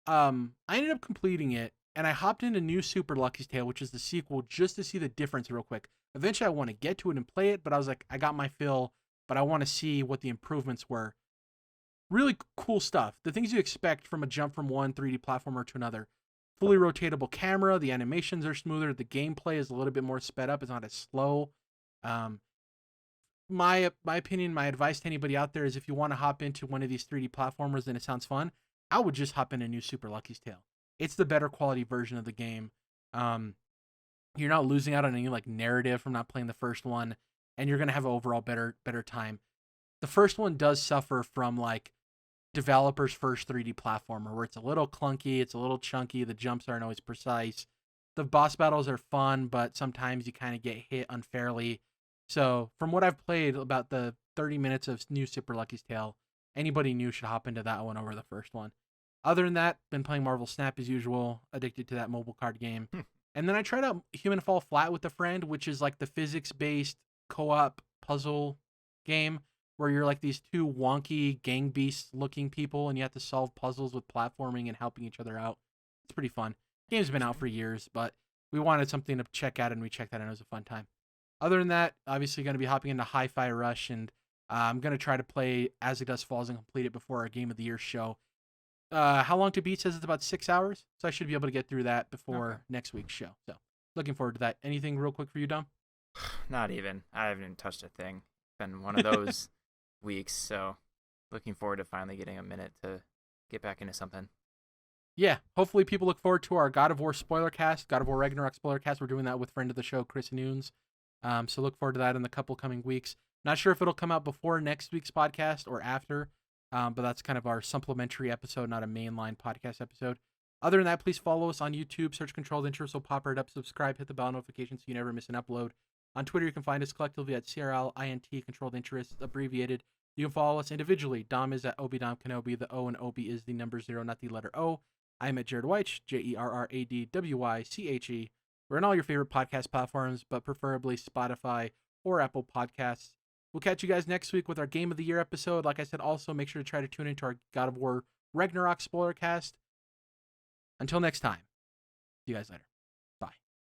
I ended up completing it, and I hopped into New Super Lucky's Tale, which is the sequel, just to see the difference real quick. Eventually, I want to get to it and play it, but I was like, I got my fill, but I want to see what the improvements were. Really cool stuff. The things you expect from a jump from one 3D platformer to another. Fully rotatable camera. The animations are smoother. The gameplay is a little bit more sped up. It's not as slow. My opinion, my advice to anybody out there is if you want to hop into one of these 3D platformers and it sounds fun, I would just hop into New Super Lucky's Tale. It's the better quality version of the game. You're not losing out on any like narrative from not playing the first one, and you're gonna have an overall better time. The first one does suffer from like developers' first 3D platformer, where it's a little clunky, it's a little chunky, the jumps aren't always precise. The boss battles are fun, but sometimes you kind of get hit unfairly. So, from what I've played, about the 30 minutes of New Super Lucky's Tale, anybody new should hop into that one over the first one. Other than that, been playing Marvel Snap as usual, addicted to that mobile card game. And then I tried out Human Fall Flat with a friend, which is like the physics-based co-op puzzle game where you're like these two wonky gang beasts looking people and you have to solve puzzles with platforming and helping each other out. It's pretty fun. Game's been out for years, but we wanted something to check out and we checked that out. It was a fun time. Other than that, obviously going to be hopping into Hi-Fi Rush, and I'm going to try to play As It Does Falls and complete it before our Game of the Year show. How Long to Beat says it's about 6 hours, so I should be able to get through that before next week's show. So looking forward to that. Anything real quick for you, Dom? Not even. I haven't even touched a thing. It's been one of those weeks, so looking forward to finally getting a minute to get back into something. Yeah, hopefully people look forward to our God of War spoiler cast, God of War Ragnarok spoiler cast. We're doing that with friend of the show, Chris Noons. So look forward to that in the couple coming weeks. Not sure if it'll come out before next week's podcast or after, but that's kind of our supplementary episode, not a mainline podcast episode. Other than that, please follow us on YouTube, search Controlled Interest, will pop right up, subscribe, hit the bell notification so you never miss an upload. On Twitter, you can find us collectively at CRLINT, Controlled Interest, abbreviated. You can follow us individually. Dom is at ObiDomKenobi. The O in Obi is the number 0, not the letter O. I'm at Jerrad Wyche, JerradWyche. We're on all your favorite podcast platforms, but preferably Spotify or Apple Podcasts. We'll catch you guys next week with our Game of the Year episode. Like I said, also make sure to try to tune into our God of War Ragnarok spoiler cast. Until next time, see you guys later.